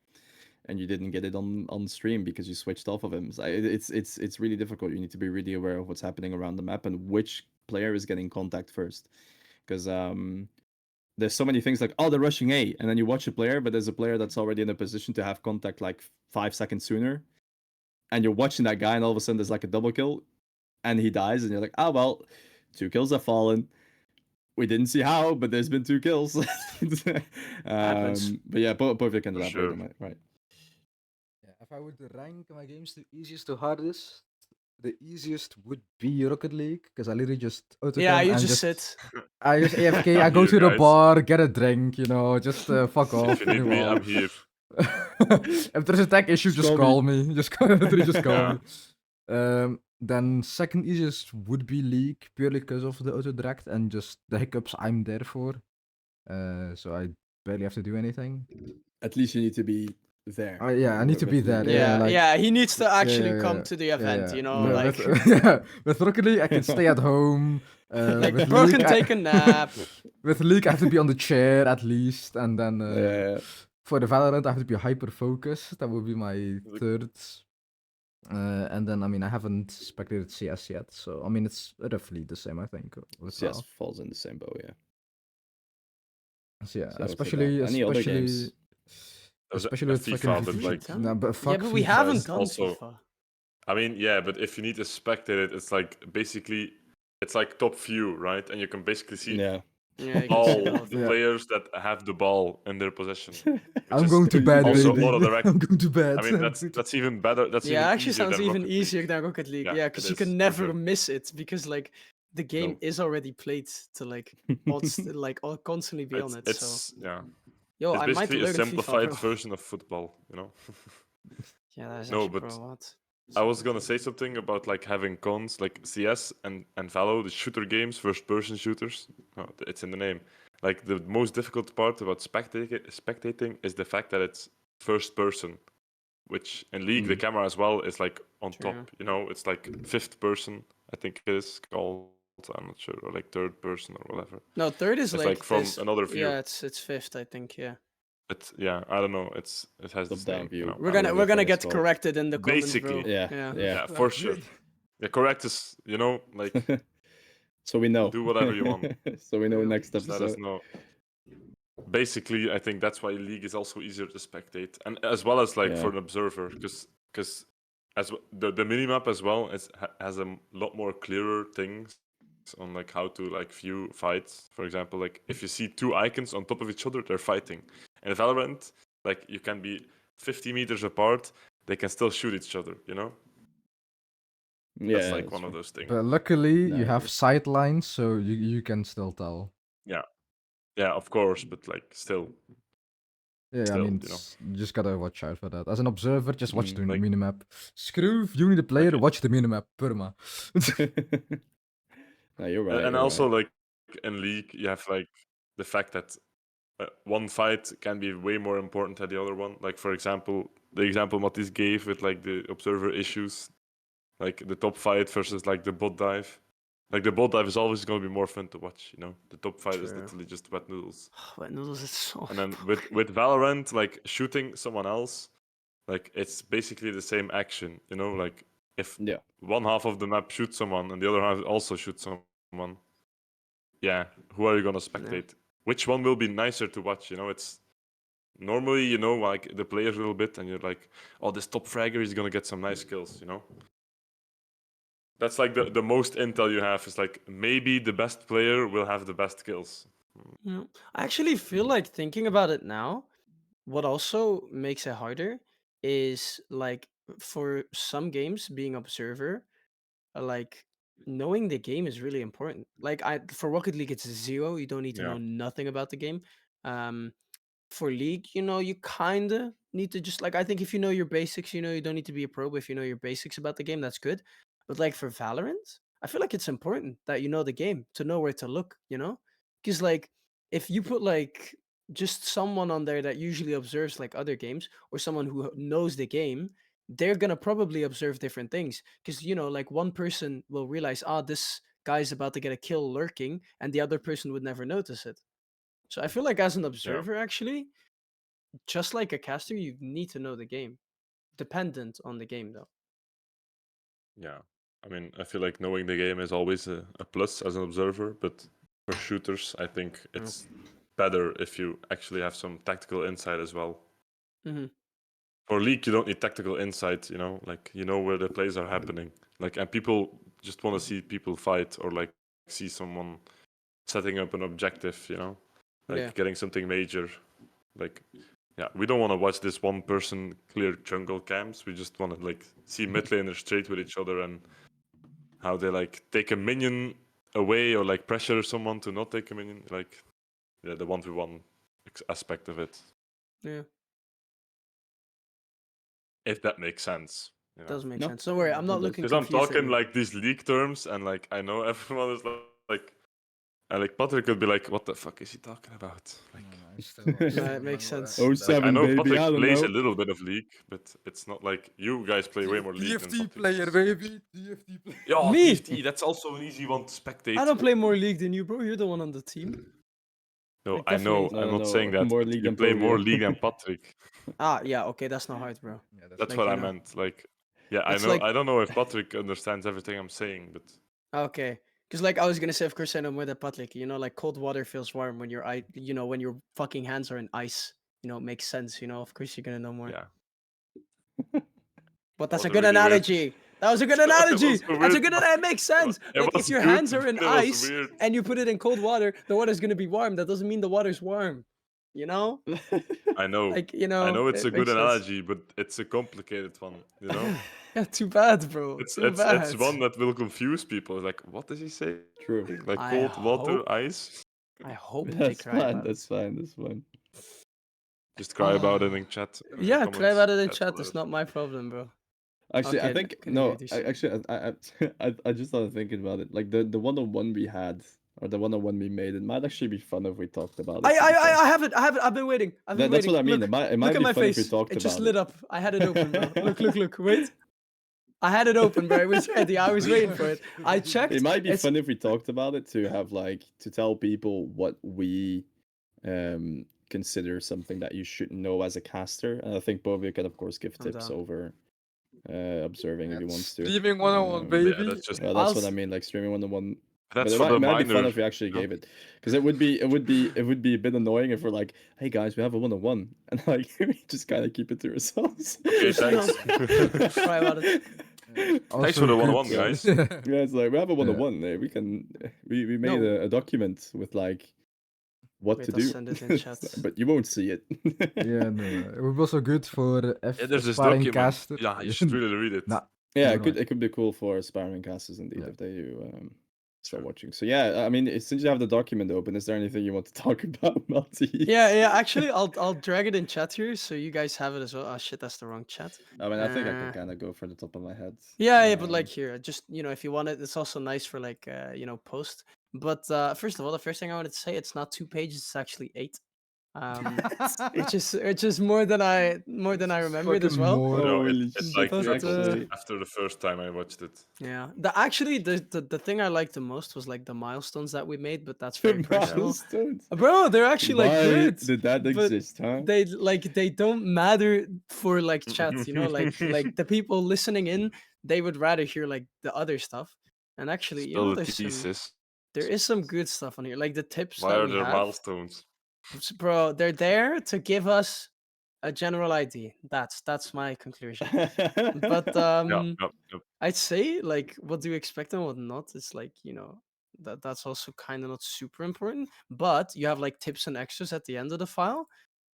and you didn't get it on stream because you switched off of him. So it's really difficult. You need to be really aware of what's happening around the map and which player is getting contact first, because there's so many things like, oh, they're rushing A, and then you watch a player, but there's a player that's already in a position to have contact like 5 seconds sooner, and you're watching that guy, and all of a sudden there's like a double kill, and he dies, and you're like, oh well, 2 kills have fallen. We didn't see how, but there's been 2 kills. Happens. But yeah, both of you can For elaborate sure. on it, right? Yeah, if I would rank my games to easiest to hardest, the easiest would be Rocket League because I literally just auto Yeah, cam you and just sit. I just AFK. I I'm go here, to the guys. bar, get a drink, you know, just fuck off. If you need me, anymore. I'm here. If there's a tech issue, just Call call me. Just literally just call Yeah. me. Then second easiest would be League purely because of the auto direct and just the hiccups I'm there for. So I barely have to do anything. At least you need to be there. Yeah, I need to be there. Yeah, Yeah, like, yeah, he needs to yeah, actually yeah, come yeah, to the yeah, event, yeah. you know, With, like, with Rocket League, I can stay at home. like with bro League, can take a nap. with League, I have to be on the chair at least, and then Yeah. for the Valorant, I have to be hyper focused. That would be my third. And then, I mean, I haven't spectated CS yet, so I mean, it's roughly the same, I think. With CS Val. falls in the same bow, yeah. So, yeah, So I would say especially, that. Any other games? There's especially a with fucking FIFA, but VV. like, No, but Yeah, fuck but we FIFA. haven't is done also- FIFA. I mean, yeah, but if you need to spectate it, it's like basically, it's like top view, right? And you can basically see Yeah. Yeah, you can all see all of the it. Yeah. players that have the ball in their possession. which I'm is going to bed, also baby. auto-direct. I'm going to bed. I mean, that's even better. That's Yeah, even actually easier sounds than even Rocket easier League. than Rocket League. Yeah, Yeah, it because you is, can for never sure. miss it because like the game No. is already played to like all constantly be on it. It's So yeah. yo, It's I might basically a learn FIFA, simplified bro. version of football, you know. Yeah, that's No, actually but bro. What? I was gonna say something about like having cons like CS and Valo, the shooter games, first-person shooters. Oh, it's in the name. Like the most difficult part about spectating is the fact that it's first person, which in League the camera as well is like on True. top. You know, it's like fifth person. I think it is called. I'm not sure, or like third person or whatever. No, third is It's like, like from this- another view. Yeah, it's fifth, I think. Yeah, It's yeah, I don't know. It has this Top-down name. view. You know, we're I gonna don't we're know. gonna it's get called. corrected in the comments, Basically. bro. Yeah. Yeah. Yeah, for sure. Yeah, correct is like So we know. do whatever you want. So we know Yeah. next Just let us episode. know. Basically, I think that's why League is also easier to spectate, and as well as like Yeah. for an observer, because the minimap as well has a lot more clearer things on like how to like view fights. For example, like if you see 2 icons on top of each other, they're fighting. In Valorant, like you can be 50 meters apart, they can still shoot each other. You know. That's Yeah, like that's one of true. those things. But luckily, No, you I have agree. sightlines, so you can still tell. Yeah, yeah, of course, but like still, Yeah, I mean, you know, you just gotta watch out for that. As an observer, just watch the like minimap. Screw viewing the player, like watch the minimap. Perma. No, you're right. and You're also right. like in League, you have like the fact that one fight can be way more important than the other one. Like for example, the example Matis gave with like the observer issues, like the top fight versus like the bot dive. Like the bot dive is always going to be more fun to watch. You know, the top fight is True. literally just wet noodles. Wet noodles is so. And then with Valorant, like shooting someone else, like it's basically the same action. You know, like if Yeah. one half of the map shoots someone and the other half also shoots someone, yeah, who are you gonna spectate? Which one will be nicer to watch? You know, it's normally, you know, like the players a little bit, and you're like, oh, this top fragger is gonna get some nice kills, you know. That's like the most intel you have is like maybe the best player will have the best kills. Yeah. I actually feel like thinking about it now, what also makes it harder is like for some games being observer, like knowing the game is really important. Like I for Rocket League it's zero, you don't need to Yeah, know nothing about the game. Um for League, you know, you kind of need to just like I think if you know your basics, you know, you don't need to be a pro, but if you know your basics about the game, that's good. But like for Valorant, I feel like it's important that you know the game to know where to look, you know? Because like if you put like just someone on there that usually observes like other games or someone who knows the game, they're gonna probably observe different things. Because you know, like one person will realize, ah, this guy's about to get a kill lurking, and the other person would never notice it. So I feel like as an yeah, observer, actually, just like a caster, you need to know the game. Dependent on the game, though. yeah. I mean, I feel like knowing the game is always a plus as an observer, but for shooters, I think Mm. it's better if you actually have some tactical insight as well. Mm-hmm. For League, you don't need tactical insight, you know, like you know where the plays are happening. Like, and people just want to see people fight or like see someone setting up an objective, you know, like Yeah. getting something major. Like, yeah, we don't want to watch this one person clear jungle camps. We just want to like see mid laners straight with each other and how they like take a minion away or like pressure someone to not take a minion. Like, yeah, the 1v1 aspect of it, Yeah. if that makes sense, you know. Does make No, sense. Don't worry, I'm it not does. looking Because I'm confused at talking you. like these league terms, and like I know everyone is like, and like Patrick could be like, "What the fuck is he talking about?" Like, No, it makes sense. Oh, like I 07, know baby. Patrick I don't plays a know. little bit of league, but it's not like you guys play way more league than TFT Patrick. player, baby. TFT player. Yeah, Me? TFT. That's also an easy one to spectate. I don't play more League than you, bro. You're the one on the team. No, Like, I know. definitely. I'm No, not saying no, that. more But league you than play more Povio. league than Patrick. Ah, yeah, okay, that's not hard, bro. Yeah, That's Like, what you I know. meant. Like, yeah, I It's know. like, I don't know if Patrick understands everything I'm saying, but okay. Because, like, I was gonna say, of course, I know more than Patlik. You know, like, cold water feels warm when you know, when your fucking hands are in ice. You know, it makes sense. You know, of course, you're gonna know more. yeah, But that that's was a a good really weird. analogy. That was a good it analogy. was a That's a weird. good. It makes sense. It Like, if was your good, hands are in but it was ice weird. and you put it in cold water, the water's gonna be warm. That doesn't mean the water's warm. You know, I know. like, you I know, know it's it a good makes sense. analogy, but it's a complicated one. You know, Yeah, too bad, bro. it's Too it's it's bad. one that will confuse people. Like, what is he saying? True. Like I cold water, hope. ice. I hope they That's cry fine. about That's it. fine. That's fine. Just cry about it in chat, in Yeah, cry comments. about it in That's chat. what it It's is. not my problem, bro. Actually, I Okay, think continue, no. DC. Actually, I just started thinking about it. Like the one-on-one we had, or the one-on-one we made, it might actually be fun if we talked about I, it. To I, be fair, I, I have it. I have it. I've been waiting. I've been that's waiting. what I mean. Look, It look might at be my fun if we face. talked It just about lit it. up. I had it open, bro. Look. Wait. I had it open, bro. It was ready. I was waiting for it. I checked. It might be It's fun if we talked about it to have like to tell people what we consider something that you should know as a caster. And I think Povio can of course give I'm tips down. over observing if he wants to. Streaming 101, Yeah, baby. that's just Yeah, I'll that's what I s- mean, like streaming one-on-one. But that's it for might, the it might be fun minor. if we actually You know? gave it, because it would be a bit annoying if we're like, hey guys, we have a one-on-one, and like we just kind of keep it to ourselves. Okay, Just, you know, thanks. cry about it. Thanks for the one-on-one, good. guys. Yeah, it's like we have a Yeah. one-on-one. We made No. a document with like what Wait, to I'll do, send it in chat. but you won't see it. Yeah, no. It was also good for Yeah, there's this aspiring document. caster. Yeah, you should really read it. Nah, Yeah, Overwatch. it could be cool for aspiring casters indeed Yeah. if they do start Sure. watching. So yeah, I mean, since you have the document open, is there anything you want to talk about, Maltese? Yeah. Actually, I'll drag it in chat here so you guys have it as well. Oh shit, that's the wrong chat. I mean, I think I can Uh, kind of go for the top of my head. yeah, but like here, just if you want it, it's also nice for like post. But first of all, the first thing I wanted to say, it's not 2 pages, it's actually 8. Which is more than I remembered as Fucking well. more. No, Holy it's shit, like But tripled actually. after the first time I watched it. yeah, the thing I liked the most was like the milestones that we made, but that's very The personal. milestones. Bro, they're actually like Why good. did that But exist, huh? they don't matter for like chat, like the people listening in, they would rather hear like the other stuff. And actually, Still the there thesis. is some good stuff on here, like the tips Why that are we there have. milestones? Bro, they're there to give us a general idea. That's my conclusion. But Yep. I'd say like what do you expect and what not. It's like that's also kind of not super important. But you have like tips and extras at the end of the file,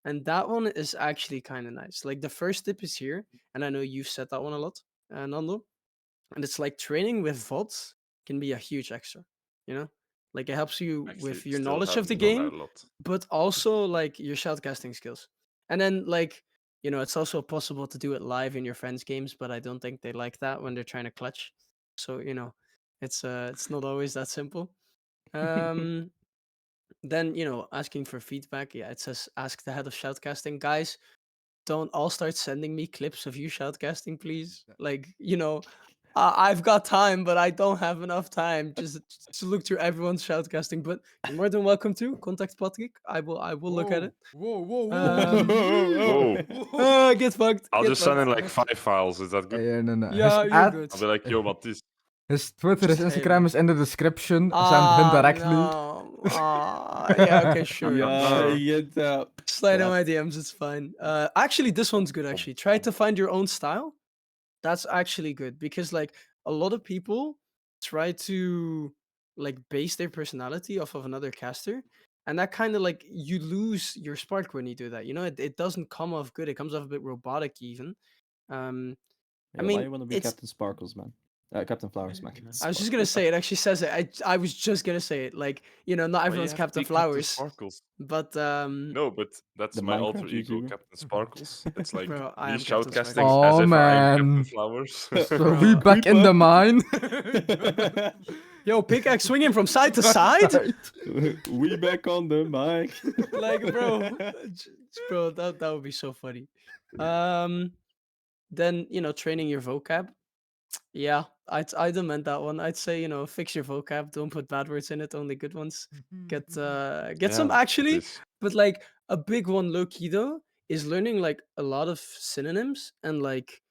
and that one is actually kind of nice. Like the first tip is here, and I know you've said that one a lot, Nando. And it's like training with VODs can be a huge extra. You know, like it helps you Actually, with your still knowledge of the haven't done game, that a lot. but also like your shoutcasting skills. And then like it's also possible to do it live in your friends' games, but I don't think they like that when they're trying to clutch. So it's not always that simple. Um, then asking for feedback. Yeah, it says ask the head of shoutcasting, guys. Don't all start sending me clips of you shoutcasting, please. Like I've got time, but I don't have enough time just to look through everyone's shoutcasting. But you're more than welcome to contact Patrick. I will look at it. Whoa. Get fucked. I'll Get just send in fucked. like 5 files. Is that good? Yeah, no. Yeah, you're good. I'll be like, yo, Matthijs. His Twitter, his Just Instagram is in the description. Send him Ah directly. no. Yeah. Okay. Sure. Yeah, Sure. get up. Slide in my DMs. It's fine. Actually, this one's good. Actually, try to find your own style. That's actually good because like a lot of people try to like base their personality off of another caster, and that kind of like you lose your spark when you do that. It doesn't come off good. It comes off a bit robotic even. um I Yeah, why mean, you want to be it's Captain Sparkles, man? Captain Flowers, man. I was just gonna say it actually says it. I was just gonna say it. Like, not Why you everyone's have to Captain be Captain Flowers, Sparkles? but No, but that's The my alter Minecraft ego, YouTuber. Captain Sparkles. It's like bro, I me am Captain shoutcasting Sparkles. as Oh if I'm Captain man. Flowers. So we back in the mine. Yo, pickaxe swinging from side to side. We back on the mic. Like, bro, that would be so funny. Then training your vocab. Yeah, I'd amend that one. I'd say fix your vocab. Don't put bad words in it. Only good ones. Get some Yeah, actually, please. but like a big one, low key though, is learning like a lot of synonyms and like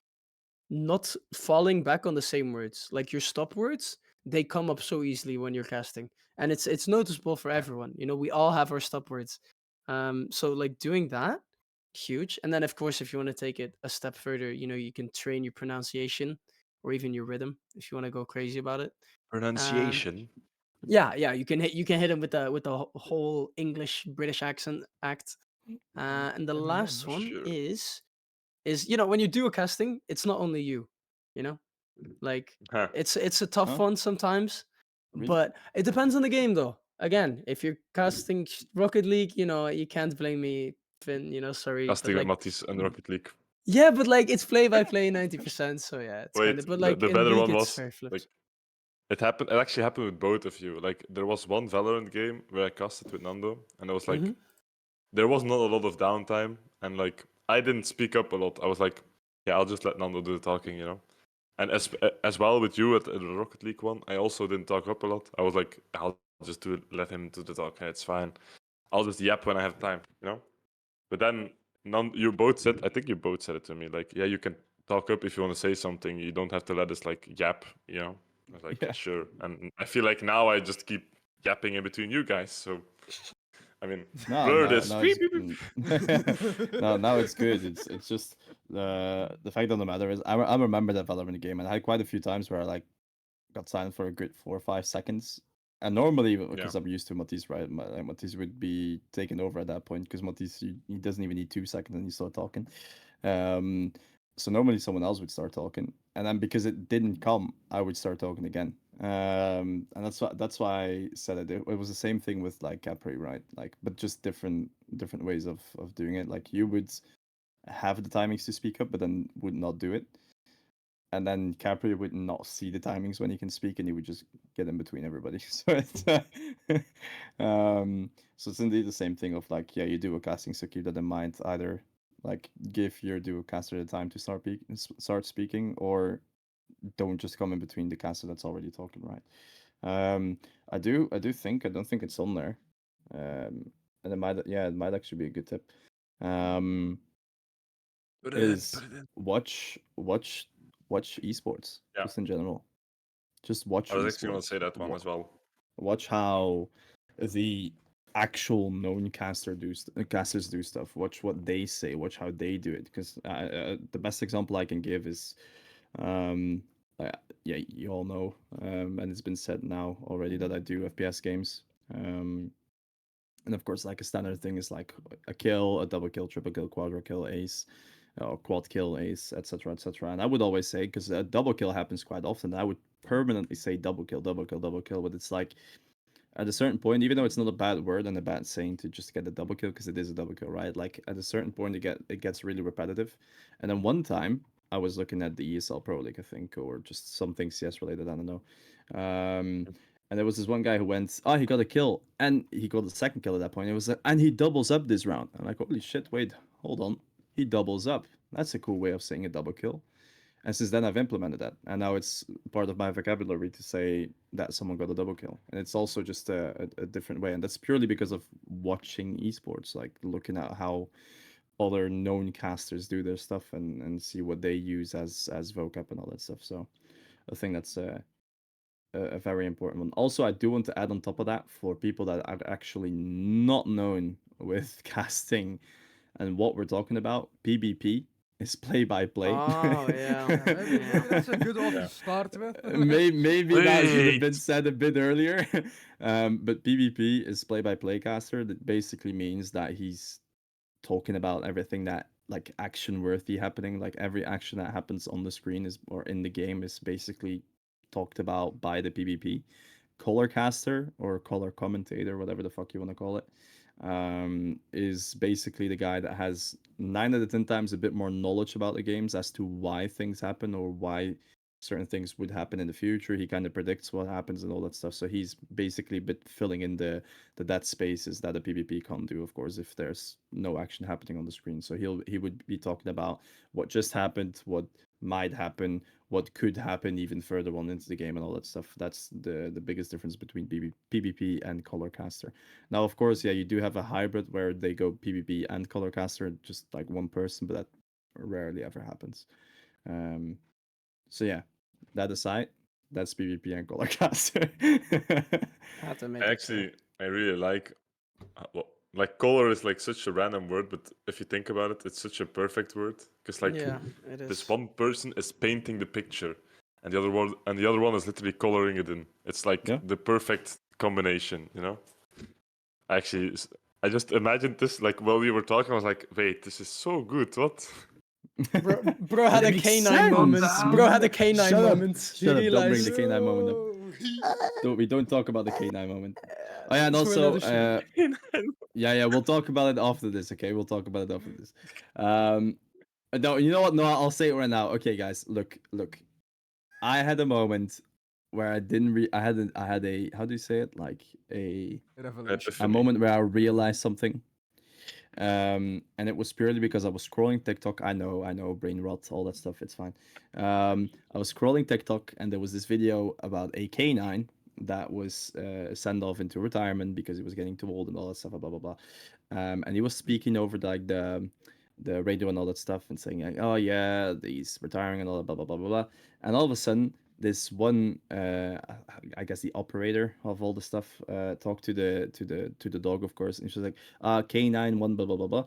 not falling back on the same words. Like your stop words, they come up so easily when you're casting, and it's noticeable for everyone. We all have our stop words. So like doing that, huge. And then of course, if you want to take it a step further, you can train your pronunciation or even your rhythm if you want to go crazy about it. Pronunciation. Yeah, you can hit him with the whole English British accent act. And the last one Sure. is when you do a casting, it's not only you, you know, like Huh. it's a tough Huh? one sometimes, Really? but it depends on the game though. Again, if you're casting Rocket League, you can't blame me, Finn. Sorry, but Casting with like Matthijs and Rocket League. yeah, but like it's play by play 90%. So yeah, it's kind Wait, of. But the, like the in better League, one it's was very like flipped. it happened. It actually happened with both of you. Like there was one Valorant game where I casted with Nando, and I was like, Mhm. there was not a lot of downtime, and like I didn't speak up a lot. I was like, yeah, I'll just let Nando do the talking. And as well with you at the Rocket League one, I also didn't talk up a lot. I was like, I'll just let him do the talking. It's fine. I'll just yap when I have time. But then you both said, I think you both said it to me, like, yeah, you can talk up if you want to say something. You don't have to let us like yap. I was like, Yeah. sure. And I feel like now I just keep yapping in between you guys. So I mean, blur this. No, no, now it's good. It's just the fact of the matter is I remember that Valorant game, and I had quite a few times where I like got silent for a good 4 or 5 seconds. And normally, because I'm used to Matisse, right? Matisse would be taken over at that point because Matisse he doesn't even need 2 seconds and he start talking. Um, So normally someone else would start talking, and then because it didn't come, I would start talking again. And that's why I said it. It was the same thing with like Capri, right? Like, but just different ways of doing it. Like you would have the timings to speak up, but then would not do it. And then Capri would not see the timings when he can speak, and he would just get in between everybody. So it's so it's indeed the same thing of like, yeah, you do a casting, so keep that in mind. Either like give your duo caster the time to start speaking, or don't just come in between the caster that's already talking, right? I don't think it's on there. And it might actually be a good tip. Um, Put it in. is Put it in. watch esports Yeah. just in general. Just watch I was actually going to esports. say that one as well. Watch how the actual known casters do stuff. Watch what they say. Watch how they do it. Because the best example I can give is, um, uh, yeah, you all know, and it's been said now already that I do FPS games. And of course, like a standard thing is like a kill, a double kill, triple kill, quadra kill, ace, or quad kill, ace, etc., etc. And I would always say, because a double kill happens quite often, I would permanently say double kill, double kill, double kill. But it's like at a certain point, even though it's not a bad word and a bad saying to just get a double kill, because it is a double kill, right? Like at a certain point, it gets really repetitive. And then one time, I was looking at the ESL Pro League, I think, or just something CS related. I don't know. And there was this one guy who went, oh, he got a kill, and he got a second kill at that point. It was, and he doubles up this round. I'm like, holy shit! Wait, hold on, he doubles up. That's a cool way of saying a double kill. And since then, I've implemented that, and now it's part of my vocabulary to say that someone got a double kill. And it's also just a different way, and that's purely because of watching esports, like looking at how other known casters do their stuff and see what they use as vocab and all that stuff. So I think that's a very important one. Also, I do want to add on top of that for people that are actually not known with casting and what we're talking about. PvP is play by play. Oh yeah, Yeah, maybe yeah. that's a good one Yeah. to start with. Maybe that should have been Wait. said a bit earlier. But PvP is play by play caster. That basically means that he's talking about everything that like action worthy happening. Like every action that happens on the screen is or in the game is basically talked about by the PvP. Color caster or color commentator, whatever the fuck you want to call it, is basically the guy that has 9 out of 10 times a bit more knowledge about the games as to why things happen or why certain things would happen in the future. He kind of predicts what happens and all that stuff. So he's basically a bit filling in the dead spaces that a PvP can't do, of course, if there's no action happening on the screen. So he would be talking about what just happened, what might happen, what could happen even further on into the game and all that stuff. That's the biggest difference between PvP and color caster. Now, of course, yeah, you do have a hybrid where they go PvP and color caster, just like one person, but that rarely ever happens. So yeah, that aside, that's PvP and color caster. Had to make I it clear. actually, I really like color is like such a random word, but if you think about it, it's such a perfect word because like Yeah, it this is. one person is painting the picture, and the other one is literally coloring it in. It's like Yeah. the perfect combination, you know. Actually, I just imagined this like while we were talking. I was like, wait, this is so good. What? Bro had It a makes canine moment. sense. Bro had a canine Shut up. moment. He Shut up. Don't bring the realized. K9 moment up. We don't talk about the K9 moment. Oh yeah, and For also, another stream. yeah, we'll talk about it after this. Okay, we'll talk about it after this. No, you know what? No, I'll say it right now. Okay, guys, look. I had a moment where I didn't. I had a. How do you say it? Like a Revelation. a moment where I realized something. And it was purely because I was scrolling TikTok. I know, brain rot, all that stuff. It's fine. I was scrolling TikTok, and there was this video about a canine that was sent off into retirement because he was getting too old and all that stuff. Blah blah blah. And he was speaking over like the radio and all that stuff and saying like, oh yeah, he's retiring and all that blah blah blah blah blah. And all of a sudden, this one I guess the operator of all the stuff talked to the dog, of course, and she was like K9 one blah blah blah blah.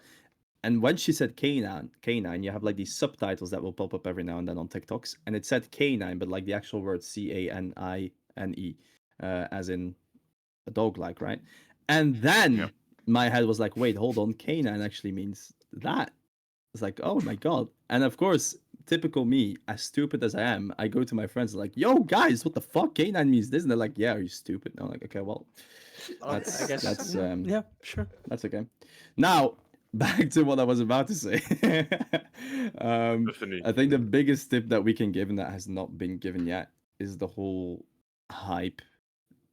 And when she said canine, you have like these subtitles that will pop up every now and then on TikToks, and it said canine, but like the actual word CANINE, as in a dog, like, right? And then Yeah. my head was like, wait, hold on, canine actually means that. It's like, oh my god. And of course, typical me, as stupid as I am, I go to my friends like, "Yo, guys, what the fuck? K9 means this," and they're like, "Yeah, are you stupid?" And I'm like, "Okay, well, Okay, I guess. that's Yeah, sure. that's okay." Now back to what I was about to say. Epiphany. I think the biggest tip that we can give, and that has not been given yet, is the whole hype,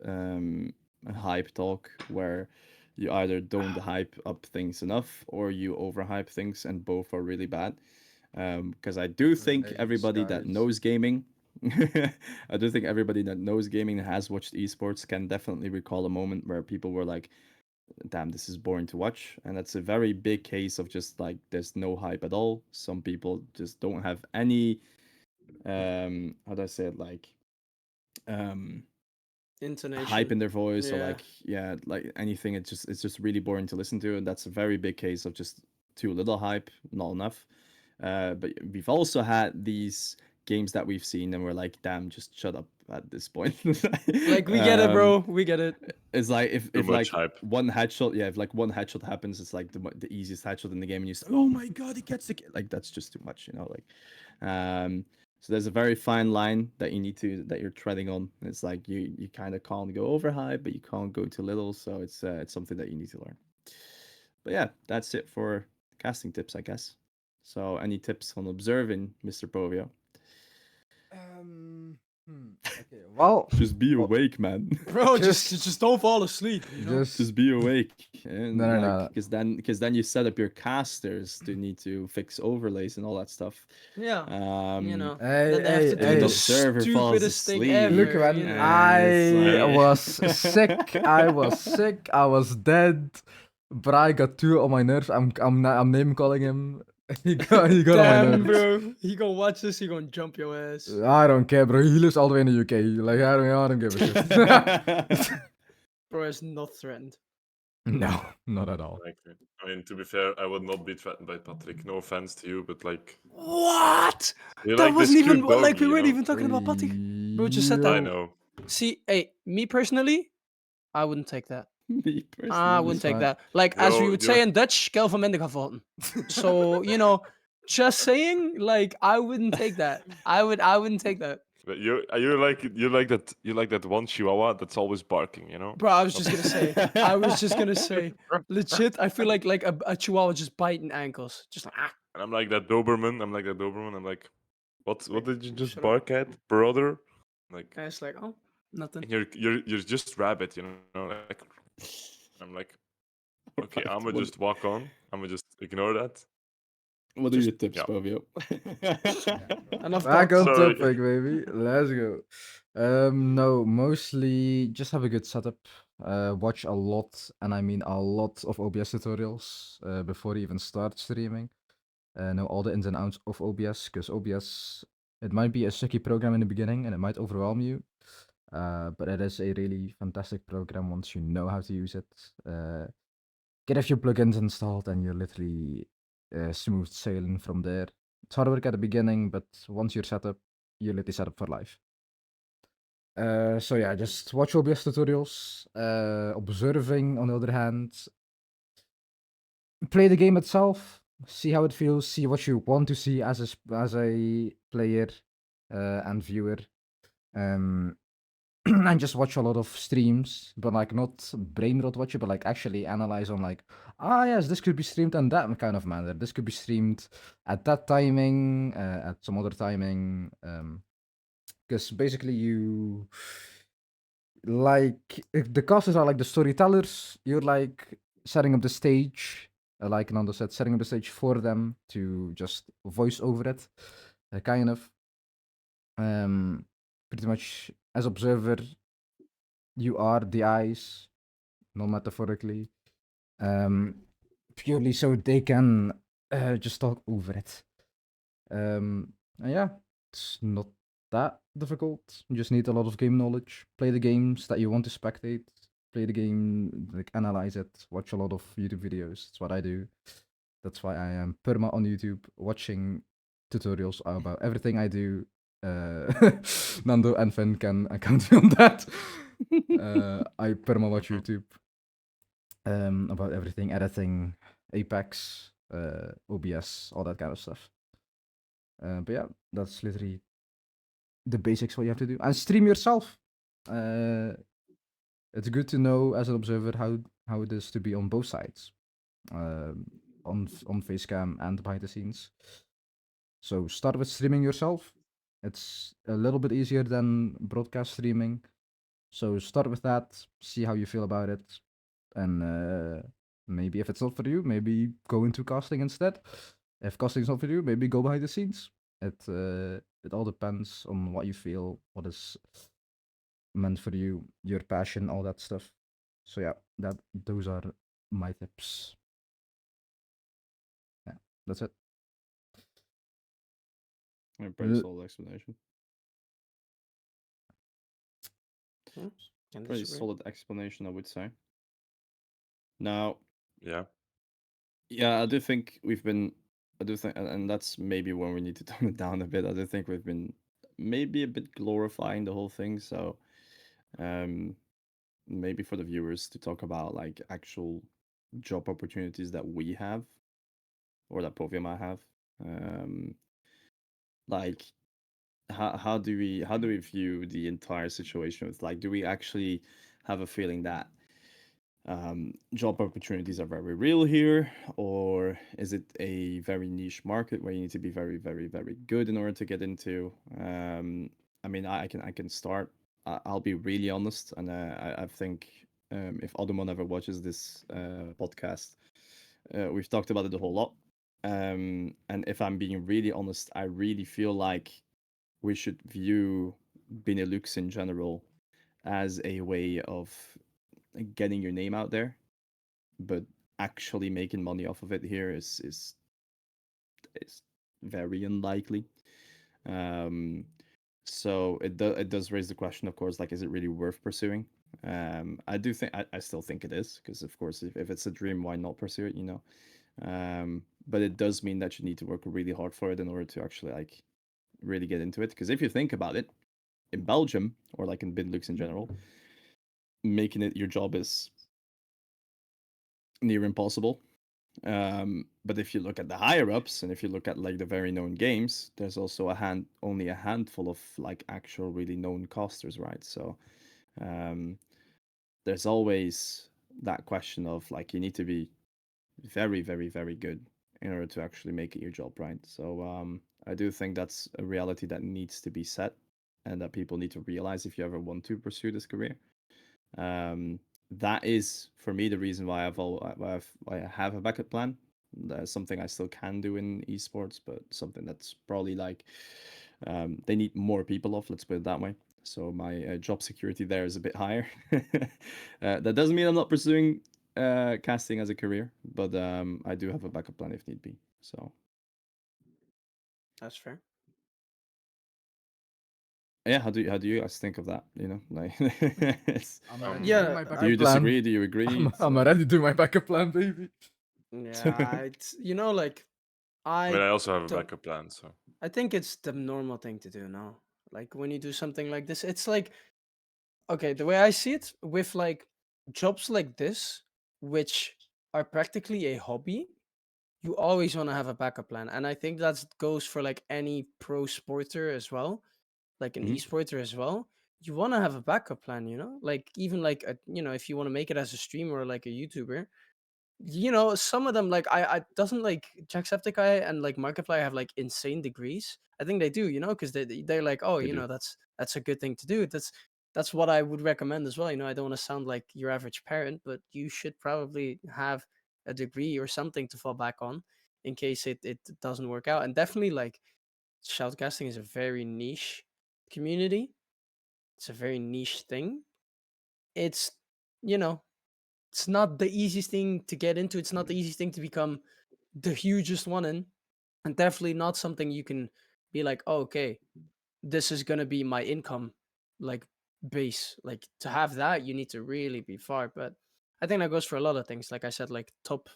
hype talk, where you either don't hype up things enough or you overhype things, and both are really bad. Because I do think Nice, everybody that guys. knows gaming, I do think everybody that knows gaming and has watched esports can definitely recall a moment where people were like, "Damn, this is boring to watch," and that's a very big case of just like there's no hype at all. Some people just don't have any, how do I say it, like, um Intonation. hype in their voice, or Yeah. like, yeah, like anything. It's just really boring to listen to, and that's a very big case of just too little hype, not enough. But we've also had these games that we've seen and we're like, damn, just shut up at this point. Like, we get it, bro. We get it. It's like Too if much like hype. one headshot, yeah, if like one headshot happens, it's like the easiest headshot in the game, and you say, "Oh my god, he gets the like." That's just too much, you know. Like, so there's a very fine line that you're treading on. It's like you kind of can't go over high, but you can't go too little. So it's something that you need to learn. But yeah, that's it for casting tips, I guess. So any tips on observing, Mr. Povio? Okay, well, Just be well, awake, man. Bro, Just- just don't fall asleep. You know? just Be awake, and No, no, like, no. because then you set up your casters to need to fix overlays and all that stuff. Yeah. You know. Hey, then they have to hey, do hey. the Observer falls stupidest thing asleep. ever. Look, man, you know? I like- was sick. I was sick. I was dead. Bry got too on my nerves. I'm name calling him. He got on my Damn, nerves. bro. He gonna watch this. He gonna jump your ass. I don't care, bro. He lives all the way in the UK. Like I don't give a shit. Bro is not threatened. No, not at all. Like, I mean, to be fair, I would not be threatened by Patrick. No offense to you, but like, What? you That like wasn't this even cute like bogey, we you weren't know? even talking about Patrick. Bro just said that. I know. See, hey, me personally, I wouldn't take that. Me I personally. wouldn't take fine. that. Like, as we Yo, would yo. say in Dutch, kel van minder gaan volgen. So, you know, just saying, like, I wouldn't take that. I wouldn't take that. But you like that one Chihuahua that's always barking, you know? Bro, I was just gonna say, legit, I feel like a chihuahua just biting ankles. Just like, ah. And I'm like that Doberman. I'm like, what did you just shut up. bark at, brother? Like, And it's like, oh, nothing. and you're just rabbit, you know? Like, I'm like, okay, Right, I'm gonna what- just walk on. I'm gonna just ignore that. What are Just- your tips, yeah. Povio? Enough Back talk. on Sorry. topic, baby. Let's go. No, mostly just have a good setup. Watch a lot, and I mean a lot of OBS tutorials before you even start streaming. Know all the ins and outs of OBS, because OBS, it might be a sucky program in the beginning and it might overwhelm you. But it is a really fantastic program once you know how to use it. Get a few plugins installed and you're literally smooth sailing from there. It's hard work at the beginning, but once you're set up, you're literally set up for life. So yeah, just watch OBS tutorials. Observing, on the other hand, play the game itself. See how it feels. See what you want to see as a player and viewer. And just watch a lot of streams, but like not brain rot watch it, but like actually analyze on like, yes, this could be streamed in that kind of manner. This could be streamed at that timing, at some other timing. Because basically you like if the casters are like the storytellers, you're like setting up the stage, like Nando said, setting up the stage for them to just voice over it, kind of. Pretty much as observer, you are the eyes, not metaphorically, purely so they can just talk over it. And yeah, it's not that difficult. You just need a lot of game knowledge. Play the games that you want to spectate. Play the game, like analyze it. Watch a lot of YouTube videos. That's what I do. That's why I am perma on YouTube, watching tutorials about everything I do. Nando and Finn can count me on that. I perma watch YouTube about everything, editing, Apex, OBS, all that kind of stuff. But yeah, that's literally the basics what you have to do. And stream yourself. It's good to know as an observer how it is to be on both sides, on facecam and behind the scenes. So start with streaming yourself. It's a little bit easier than broadcast streaming. So start with that, see how you feel about it, and maybe if it's not for you, maybe go into casting instead. If casting is not for you, maybe go behind the scenes. It all depends on what you feel, what is meant for you, your passion, all that stuff. So yeah, those are my tips. Yeah, that's it. A pretty Uh, solid explanation. Hmm, Can Pretty disagree. solid explanation, I would say. Now, Yeah. yeah, I do think we've been. I do think, and that's maybe when we need to tone it down a bit. I do think we've been maybe a bit glorifying the whole thing. So, um, maybe for the viewers to talk about like actual job opportunities that we have or that Povia might have. Um, like how do we view the entire situation with like do we actually have a feeling that job opportunities are very real here, or is it a very niche market where you need to be very, very, very good in order to get into? I mean, I can start. I'll be really honest, and I think if Odumon ever watches this podcast, we've talked about it a whole lot. And if I'm being really honest, I really feel like we should view Benelux in general as a way of getting your name out there, but actually making money off of it here is very unlikely. Um, so it does raise the question, of course, like is it really worth pursuing? I do think I still think it is because of course if it's a dream, why not pursue it? But it does mean that you need to work really hard for it in order to actually like really get into it. Because if you think about it, in Belgium or like in Benelux in general, making it your job is near impossible. But if you look at the higher ups and if you look at like the very known games, there's also only a handful of like actual really known casters, right? So um, there's always that question of like you need to be very, very, very good in order to actually make it your job, right? So I do think that's a reality that needs to be set and that people need to realize if you ever want to pursue this career. That is for me the reason why why I have a backup plan. That's something I still can do in esports, but something that's probably like they need more people of. Let's put it that way. So my job security there is a bit higher. That doesn't mean I'm not pursuing casting as a career, but I do have a backup plan if need be. So That's fair. yeah, how do you guys think of that? Like, I'm already doing Yeah, my do backup you plan. disagree? Do you agree? I'm already doing my backup plan, baby. yeah. Like I mean, I I also have a don't. backup plan, so I think it's the normal thing to do now. Like when you do something like this, it's like okay, the way I see it, with like jobs like this, which are practically a hobby, you always want to have a backup plan. And I think that goes for like any pro sporter as well, like an Mhm. esporter as well. You want to have a backup plan, like even like if you want to make it as a streamer or like a YouTuber, some of them like I doesn't like Jacksepticeye and like Markiplier have like insane degrees. I think they do, because they're like, oh, They do. that's a good thing to do. That's what I would recommend as well. I don't want to sound like your average parent, but you should probably have a degree or something to fall back on in case it doesn't work out. And definitely like shoutcasting is a very niche community. It's a very niche thing. It's you know it's not the easiest thing to get into. It's not the easiest thing to become the hugest one in, and definitely not something you can be like, oh, okay, this is gonna be my income, like base. Like to have that, you need to really be far. But I think that goes for a lot of things. Like I said, like top,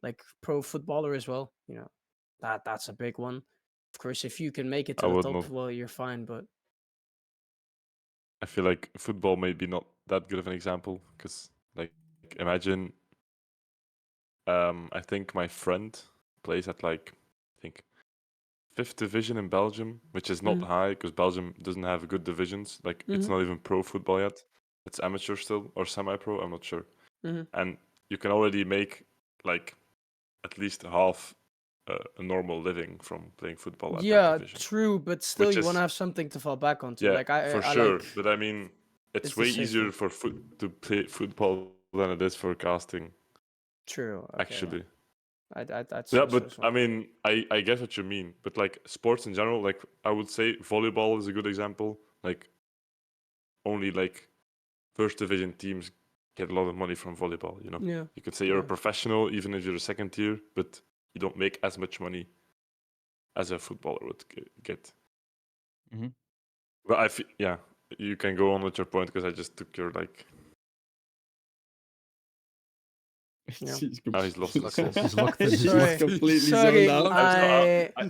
like pro footballer as well. That's a big one. Of course, if you can make it I to the would top, not. well, you're fine. But I feel like football may be not that good of an example because, like, imagine, I think my friend plays at like, I think fifth division in Belgium, which is not Mhm. high because Belgium doesn't have good divisions. Like it's Mhm. not even pro football yet. It's amateur still or semi-pro. I'm not sure. Mhm. And you can already make like at least half a normal living from playing football at that Yeah, division, true, but still, which you want to is have something to fall back onto. yeah Like I, for I sure. like But I mean, it's it's the way safe easier thing. for to play football than it is for casting. True. Okay. Yeah. Actually, That's yeah. also But I something. mean, I get what you mean. But like sports in general, like I would say volleyball is a good example. Like only like first division teams get a lot of money from volleyball. You know, Yeah. you could say you're a Yeah. professional even if you're a second tier, but you don't make as much money as a footballer would get. Mhm. But yeah, you can go on with your point because I just took your like. Yeah. Now he's lost He's his locked in. sauce. He's locked in. He's Sorry. locked in. completely Sorry. zoned out.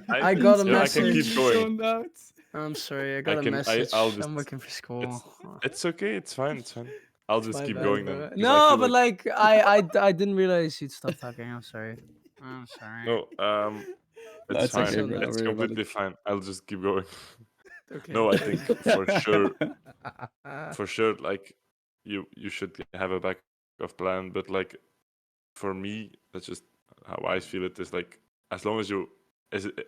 I got a you know, I can message. keep going. Zoned out. I'm sorry. I I got a can. message. I'll just. I'm working for school. It's okay. It's fine. It's fine. I'll It's just my keep bad, going then bro. because I No, feel but like like I didn't realize you'd stop talking. I'm sorry. I'm sorry. no. It's That's I okay, fine. zoned bro. out. Don't It's worry about completely it. fine. I'll just keep going. Okay. No, I Okay. think for sure, like you should have a backup plan. But like for me, that's just how I feel it. Is like as long as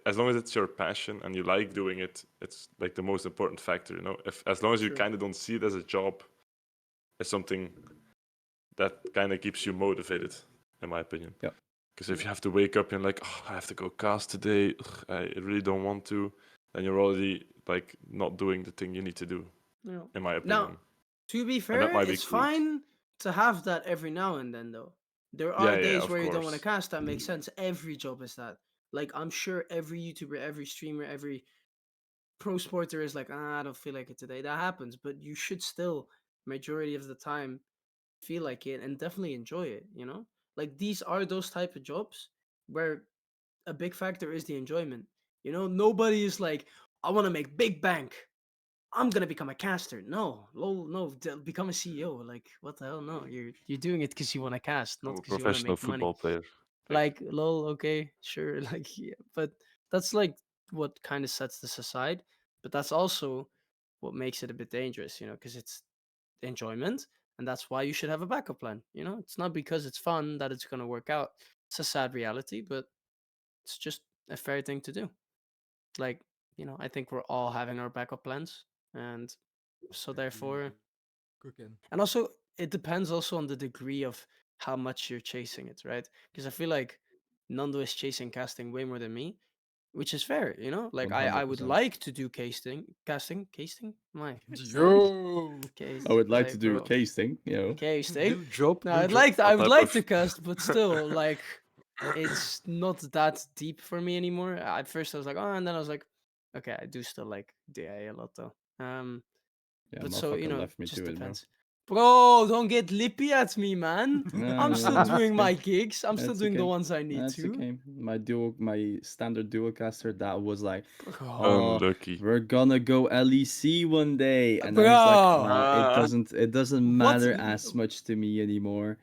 as long as it's your passion and you like doing it, it's like the most important factor. You know, if as long as you True. kind of don't see it as a job, it's something that kind of keeps you motivated, in my opinion. Yeah. Because if you have to wake up and like, oh, I have to go cast today, ugh, I really don't want to, then you're already like not doing the thing you need to do, Yeah. in my Now, opinion. to be And that fair, might be it's crude. fine to have that every now and then, though. There are Yeah, yeah, days of where you don't want to course. cast. That makes sense. Every job is that. Like, I'm sure every YouTuber, every streamer, every pro sporter is like, I don't feel like it today. That happens, but you should still, majority of the time, feel like it and definitely enjoy it. Like these are those type of jobs where a big factor is the enjoyment. Nobody is like, I want to make big bank. I'm gonna become a caster. No, lol, no, become a CEO. Like, what the hell? No, you're doing it because you want to cast, not I'm a because you want to professional make money. football player. Like, Like, lol, okay, sure, like, yeah, but that's like what kind of sets this aside. But that's also what makes it a bit dangerous, because it's enjoyment, and that's why you should have a backup plan. It's not because it's fun that it's gonna work out. It's a sad reality, but it's just a fair thing to do. Like, I think we're all having our backup plans, and so therefore, Cooking. and also it depends also on the degree of how much you're chasing it, right? Because I feel like Nando is chasing casting way more than me, which is fair. Like I would 100%. like to do casting my Yo. case, I would like to like, do bro, casting, you know. casting. New job. No, New job. I what would type like of to cast, but still, like, it's not that deep for me anymore. At first I was like, oh, and then I was like, okay, I do still like DA a lot though. Yeah, But so, motherfucker left me just to it, bro. depends. Bro, don't get lippy at me, man. No, I'm no, still no, it's doing okay. my gigs. I'm still That's doing the okay. ones I need That's to. okay. My standard dual caster that was like, Bro. oh, unlucky? we're gonna go LEC one day, and I was like, Bro. it Ah, doesn't What? matter as much to me anymore.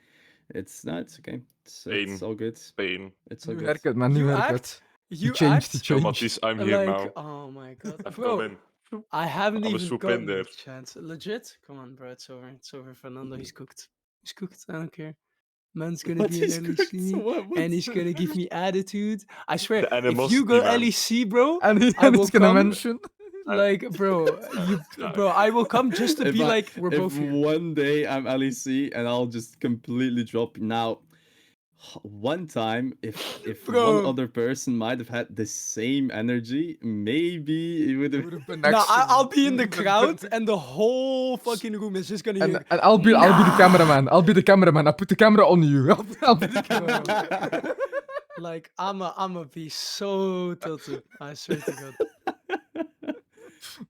It's okay. It's Spain, all good. Spain. It's all New good. haircut, man. New You haircut. act? He You changed. He act? Yo, changed. Matisse, I'm here Like, now. oh my god. I've come Bro, in. I haven't I'm a even swoop in gotten the there. chance. Legit? Come on, bro. It's over. It's over. Fernando, he's cooked. He's cooked. I don't care. Man's gonna What be an is cooked? LEC and he's gonna give me attitude. I swear, The if you go animosity, man. LEC, bro, I And will he's gonna come. mention. Like, bro, I will come just to be like, we're if both here. one day I'm LEC and I'll just completely drop now. One time, if one Bro. other person might have had the same energy, maybe it would It have. would have been No, next to I'll me. be It in would the have been crowd perfect. and the whole fucking room is just gonna And hear. and I'll be the "Nah!" cameraman. I'll be the cameraman. I put the camera on you. I'll be the cameraman. Like, I'ma be so tilted. I swear to God.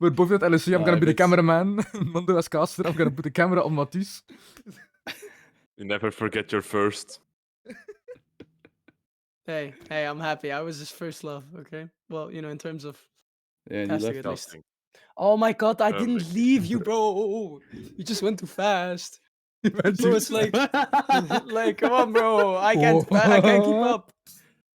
We're both at LSC. I'm Nah, gonna if be the it's cameraman. Mondo as caster. I'm gonna put the camera on Matisse. You never forget your first. Hey, I'm happy. I was his first love. Okay. Well, in terms of yeah, and you casting left at me. least. Casting. Oh my God, I didn't Unlucky. leave you, bro. You just went too fast. Went Bro, too it's like, fast. like, come on, bro. I can't keep up.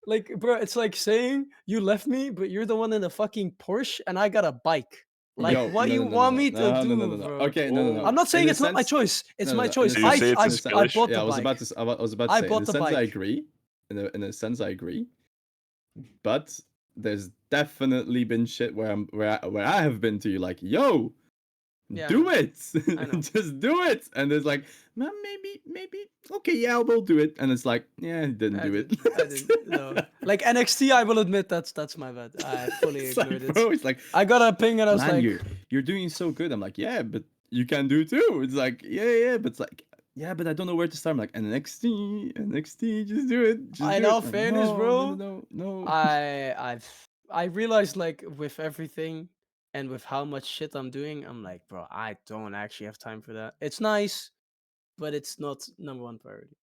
Like, bro, it's like saying you left me, but you're the one in the fucking Porsche, and I got a bike. Like, Yo, what no, you no, no, want no, me no, to no, do, no, no, no. bro? Okay, no, no, no. I'm not saying In a it's not my sense- choice. It's no, no, my no. choice. So you say it's I Scottish? bought the Yeah, I was bike. about to. I was about to I say. bought In a the sense, I bike. agree. In a sense, I agree. But there's definitely been shit where I have been to you like, yo, Yeah, do it, I know. just do it, and it's like, man, maybe, okay, yeah, we'll do it, and it's like, yeah, he didn't do it. I didn't. No. Like NXT, I will admit that's my bad. I fully It's ignored like, it. bro, it's like, I got a ping and I was man, like, you're doing so good. I'm like, yeah, but you can do too. It's like, yeah, but it's like, yeah, but I don't know where to start. I'm like, NXT, just do it. Just I do know, it. Like, fairness, bro. No. I realized like with everything and with how much shit I'm doing, I'm like, bro, I don't actually have time for that. It's nice, but it's not number one priority.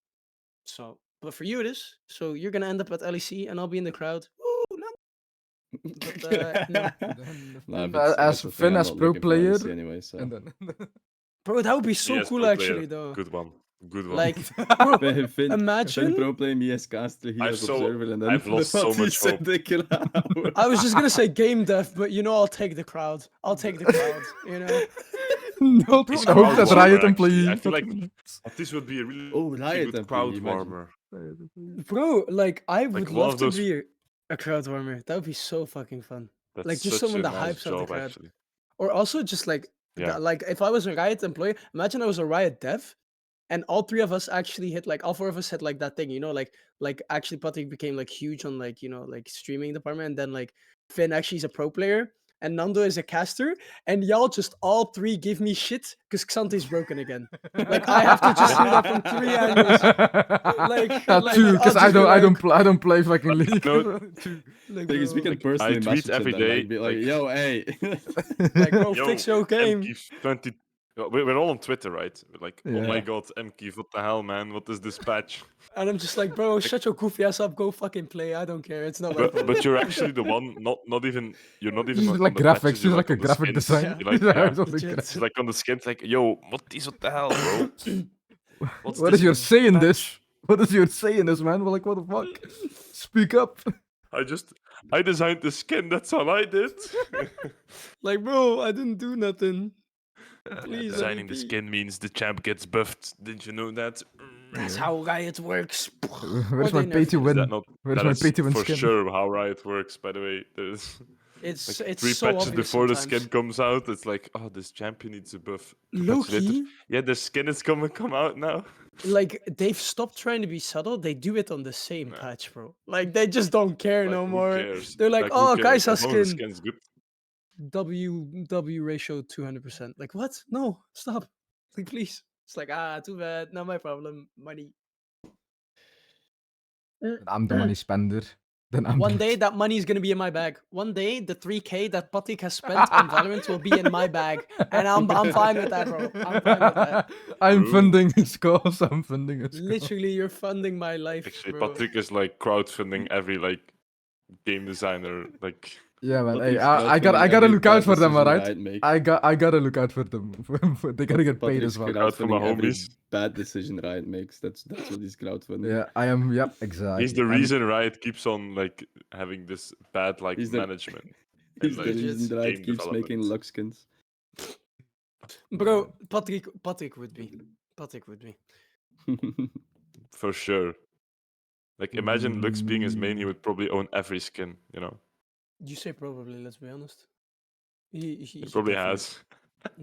So, but for you it is. So you're gonna end up at LEC and I'll be in the crowd. Woo, no. But no, Nah, but As that's the thing, Finn I'm as not pro looking for player, LEC anyway, so. and then bro, that would be so Yes, cool pro actually, player. though. Good one. Good one. Like, bro, Finn imagine. pro play, me as caster, he I've as so- observer, and then I've lost so much hope. I was just gonna say game dev, but you know I'll take the crowd. I'll take the crowd. You know. not It's I hope crowd that warmer, Riot actually. employee. I feel like this would be a really Oh, Riot good employee, crowd imagine. warmer. Bro, like I would one love of to those- be a crowd warmer. That would be so fucking fun. That's Like just such someone a that nice hypes up the job, crowd. actually. Or also just like Yeah. that, like if I was a Riot employee, imagine I was a Riot dev, and all three of us actually hit like all four of us hit like that thing, you know, like actually Patrick became like huge on like you know like streaming department, and then like Finn actually is a pro player, and Nando is a caster, and y'all just all three give me shit because Xante's broken again. Like I have to just hear that from 3 angles. Like Two, I'll because just be I don't play fucking League. No. Two. like, Thing is, we bro, can personally tweet message every him then, day, like, be like, like- yo, hey. like bro, Yo, fix your game. MK's 20. We're all on Twitter, right? We're like, oh my Yeah. god, MK, what the hell, man? What is this patch? And I'm just like, bro, shut your goofy ass up, go fucking play. I don't care. It's not my problem. But you're actually the one, not even you're not even He's on like the graphics. patches, He's you're like a on the graphic skins. design. You're like, Yeah, yeah. he's on the Legit. graphics. It's like on the skins, like, yo, what the hell, bro? What's What this is your say in patch? this? What is your say in this, man? We're like, what the fuck? Speak up. I designed the skin. That's all I did. Like, bro, I didn't do nothing. Please, Designing the MVP. skin means the champ gets buffed. Did you know that? That's how Riot works. Where's Or my they pay to nerfed it. Is win? that not? Where's That my is pay to win for skin? sure how Riot works. By the way, there's It's like it's 3 so patches obvious before the sometimes. skin comes out. It's like, oh, this champion needs a buff. 2 Low patches later, key, yeah, the skin is come out now. like they've stopped trying to be subtle. They do it on the same Nah. patch, bro. Like they just don't care Like, no who more. cares? They're like, who oh, cares? Kai'Sa As long as the skin. skin's good. W ratio 200%. Like what? No, stop. Like please. It's like too bad. Not my problem. Money. I'm the money spender. Then I'm One the- day that money is gonna be in my bag. One day the 3K that Patrick has spent on Valorant will be in my bag, and I'm fine with that, bro. I'm fine with that. I'm True. funding his cause. I'm funding his cause. Literally, you're funding my life, Actually, bro. Patrick is like crowdfunding every like game designer. Like, Yeah, man. But Hey, he's I gotta crowdfunding look every out for them, bad alright? decision Riot makes. I gotta look out for them. They gotta get paid Patrick's as well. Look out for my crowdfunding every homies. bad decision Riot makes. That's what he's crowdfunding. Yeah, I am. Yep, exactly. he's the I'm- reason Riot keeps on like having this bad like He's the- management. He's and, the like, reason that Riot game keeps making development. luck skins. Bro, Patrick would be. Patrick would be. For sure. Like, imagine Lux being his main, he would probably own every skin. You know, You say probably. Let's be honest. He he probably definitely- has.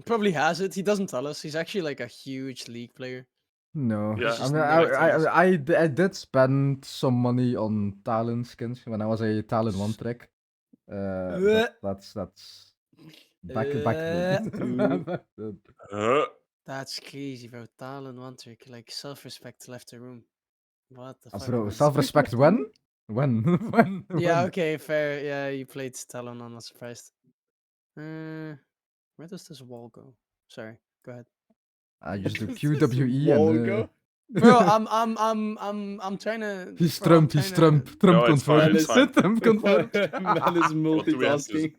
Probably has it. He doesn't tell us. He's actually like a huge league player. No, Yeah. I Just mean, never tells us. I did spend some money on Talon skins when I was a Talon one trick. That's back then. Back then. That's crazy, bro. Talon one trick, like self-respect left the room. What the fuck? Bro, man? self-respect when? When? Yeah, When? okay, fair. Yeah, you played Talon. I'm not surprised. Where does this wall go? Sorry, go ahead. I just do This QWE wall and. go? Bro, I'm trying to. He's bro, I'm Trump. He's trying to- Trump. Trump No, it's fine, confirmed. it's fine. Trump confirmed. Man is do we have to multitasking.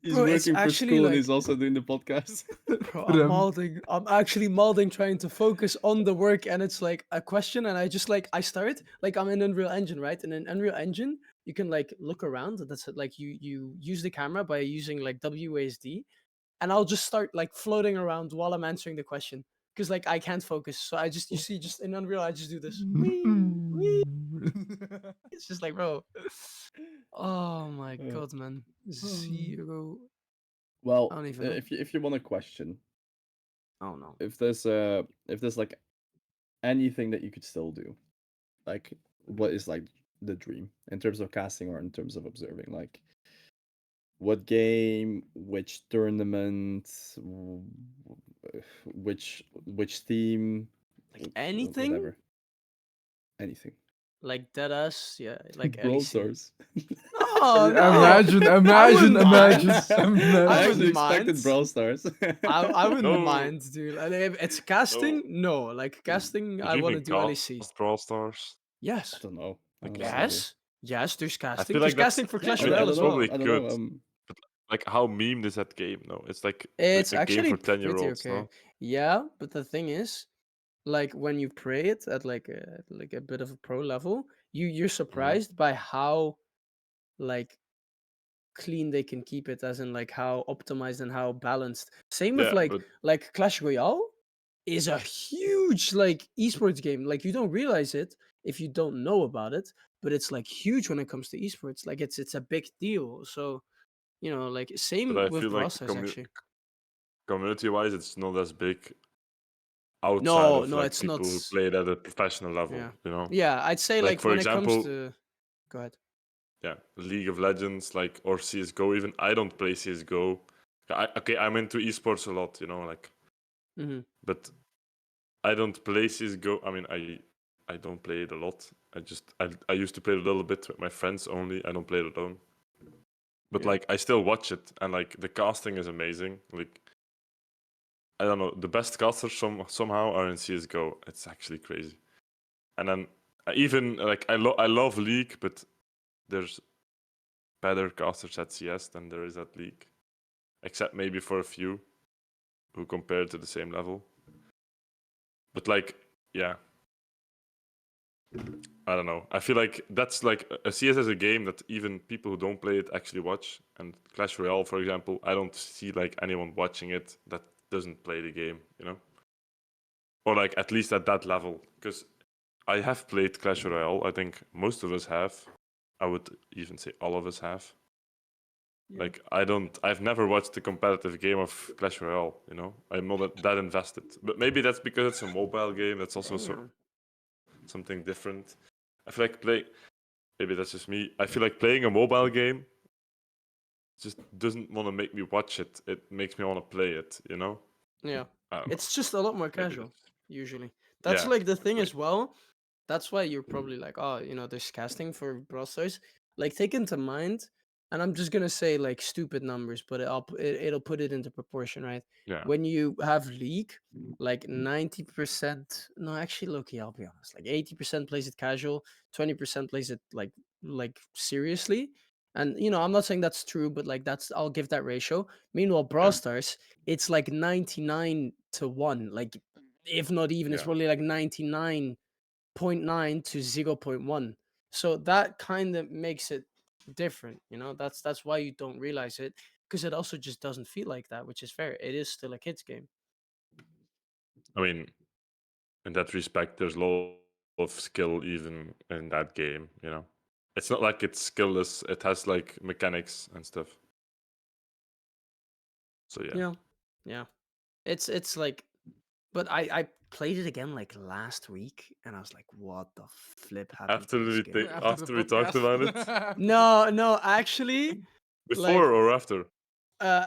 He's Bro, it's working for actually school and like, he's also doing the podcast. bro, Rem. I'm actually molding, trying to focus on the work, and it's like a question, and I just like I start like I'm in Unreal Engine, right? And in Unreal Engine, you can like look around. That's it, like you use the camera by using like WASD, and I'll just start like floating around while I'm answering the question because like I can't focus. So I just you see just in Unreal, I just do this. Wee, wee. It's just like, bro. Oh my Uh, god, man. Zero. I well, don't even know. if you want a question, Oh no. if there's like anything that you could still do, like what is like the dream in terms of casting or in terms of observing, like what game, which tournament, which theme, Anything whatever, anything. like dead ass, yeah, like Brawl LEC. Stars. No, no. Imagine, I imagine, wouldn't mind. imagine, I I imagine. actually wouldn't expected mind. Brawl Stars. I wouldn't No, mind, dude. And if it's casting, no. Like casting, could I you want to even do LEC. cast Brawl Stars? I Yes. don't know. I Like, don't is know, that? maybe. Yes. Yes, there's I casting. feel There's like that's. casting for Yeah, Clash I mean, I Royale you don't as know. probably well. I don't know. could. But like, how memed is that game? No, it's like It's a game actually for pretty 10-year-olds. okay. No. Yeah, but the thing is, like when you play it at like a bit of a pro level, you're Hmm. surprised by how like clean they can keep it, as in like how optimized and how balanced. Same with Yeah, but like Clash Royale is a huge like esports game. Like you don't realize it if you don't know about it, but it's like huge when it comes to esports. Like it's a big deal. So like same I with feel Brawl like Stars actually. community-wise, it's not as big outside No, of no, like it's not. people who play it at a professional level. Yeah, You know, yeah. I'd say like like for when it comes example, to, go ahead. yeah, League of Legends, like or CS:GO. Even I don't play CS:GO. Okay, I'm into esports a lot. You know, like, Hmm. but I don't play CS:GO. I mean, I don't play it a lot. I used to play it a little bit with my friends only. I don't play it alone. But Yeah, like I still watch it, and like the casting is amazing. Like I don't know, the best casters somehow are in CS:GO. It's actually crazy. And then even like I love League, but there's better casters at CS than there is at League, except maybe for a few who compare to the same level. But like, yeah, I don't know. I feel like that's like a CS is a game that even people who don't play it actually watch. And Clash Royale, for example, I don't see like anyone watching it that doesn't play the game, you know? Or like at least at that level. Because I have played Clash Royale. I think most of us have. I would even say all of us have. yeah, Like I've never watched a competitive game of Clash Royale, you know? I'm not that invested. But maybe that's because it's a mobile game. That's also damn. something different. I feel like maybe that's just me. I feel like playing a mobile game just doesn't want to make me watch it. It makes me want to play it, you know? Yeah, I don't know. it's just a lot more Maybe casual that's usually. That's yeah. like the thing Wait. as well. That's why you're probably like, oh, there's casting for Brawl Stars. Like, take into mind, and I'm just gonna say like stupid numbers, but it'll put it into proportion, right? Yeah. When you have League, like 90%, no, actually, Loki, I'll be honest, like 80% plays it casual, 20% plays it like seriously. And I'm not saying that's true, but like I'll give that ratio. Meanwhile, Brawl Yeah. Stars, it's like 99 to 1, like if not even, it's Yeah. probably like 99.9 to 0.1. So that kind of makes it different. That's why you don't realize it, because it also just doesn't feel like that, which is fair. It is still a kids game. I mean, in that respect, there's a lot of skill even in that game, you know? It's not like it's skillless, it has like mechanics and stuff. So yeah. Yeah, yeah. It's like, but I played it again like last week, and I was like, what the flip happened to this game? After the After we talked about it, podcast. No, actually, before like or after? uh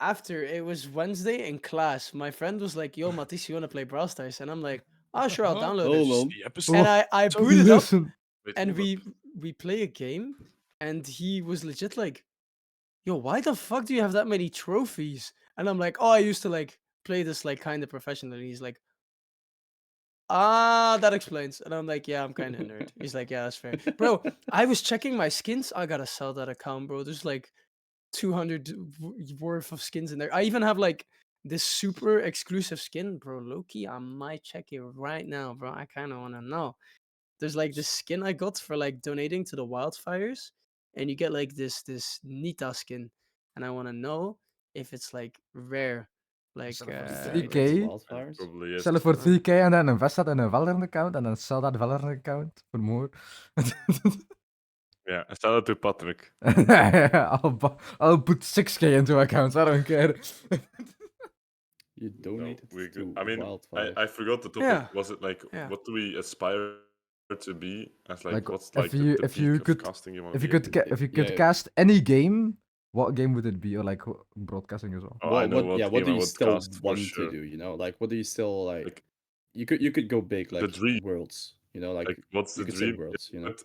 after it was Wednesday in class, my friend was like, yo, Matisse, you want to play Brawl Stars? And I'm like, oh sure, I'll Huh? download it. Hold Just on. the episode. And Oh, I tell me booted up, listen. Wait, and hold up. we play a game, and he was legit like, yo, why the fuck do you have that many trophies? And I'm like, oh, I used to like play this like kind of professionally. He's like, ah, that explains. And I'm like, yeah, I'm kind of a nerd. He's like, yeah, that's fair. Bro, I was checking my skins. I gotta sell that account, bro. There's like 200 worth of skins in there. I even have like this super exclusive skin, bro. Loki, I might check it right now, bro. I kind of want to know. There's like this skin I got for like donating to the wildfires, and you get like this Nita skin, and I want to know if it's like rare, like Sell it for Is it it 3K. is. against It wildfires? probably is. Sell it for 3K and then invest that in a Valorant account and then sell that Valorant account for more. Yeah, I sell it to Patrick. I'll put 6K into accounts. I don't care. You No, donated we're good. to I mean, wildfires. I forgot the topic. Yeah. Was it like Yeah. what do we aspire to be as like Like, what's if like you- the if you peak of could- casting you want if to you be? could if you could Yeah. cast any game, what game would it be? Or like broadcasting as well? Oh, I know what what do game I you would still cast for want sure. to do? You know, like what do you still like? Like You could go big, the like dream. worlds. You know, like Like what's you the could say dream? worlds. You know, But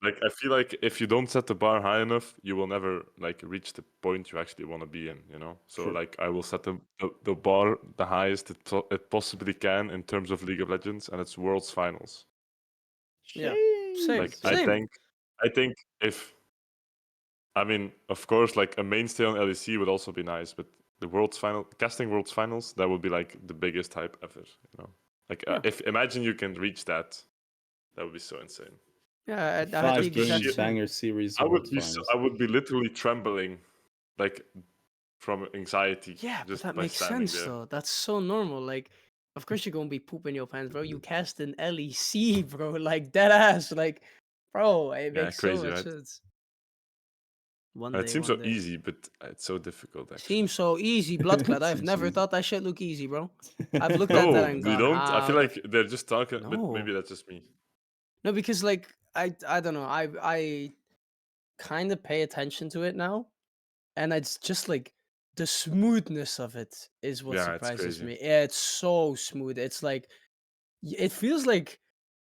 like I feel like if you don't set the bar high enough, you will never like reach the point you actually want to be in. You know, so True. like I will set the bar the highest it possibly can in terms of League of Legends, and it's Worlds Finals. Yeah, Jeez. same. Like I think if I mean, of course, like a mainstay on LEC would also be nice, but the casting Worlds Finals, that would be like the biggest hype ever. You know, like Yeah. if imagine you can reach that, that would be so insane. Yeah, I had the 5 exact games same. banger series. I would World be finals. I would be literally trembling, like from anxiety. Yeah, but just that by makes standing sense there. though. That's so normal. Like, of course you're gonna be pooping your pants, bro. You cast an LEC, bro. Like dead ass. Like, bro, it Yeah, makes so crazy, much right? sense. One It day, seems one so day. easy, but it's so difficult actually. Seems so easy, Bloodclad. I've Seems never easy. thought that shit look easy, bro. I've looked at that No, and you gone, don't. I feel how the like they're just talking, but No. maybe that's just me. No, because like I don't know. I kind of pay attention to it now, and it's just like the smoothness of it is what Yeah, it's surprises crazy. me. Yeah, it's so smooth. It's like it feels like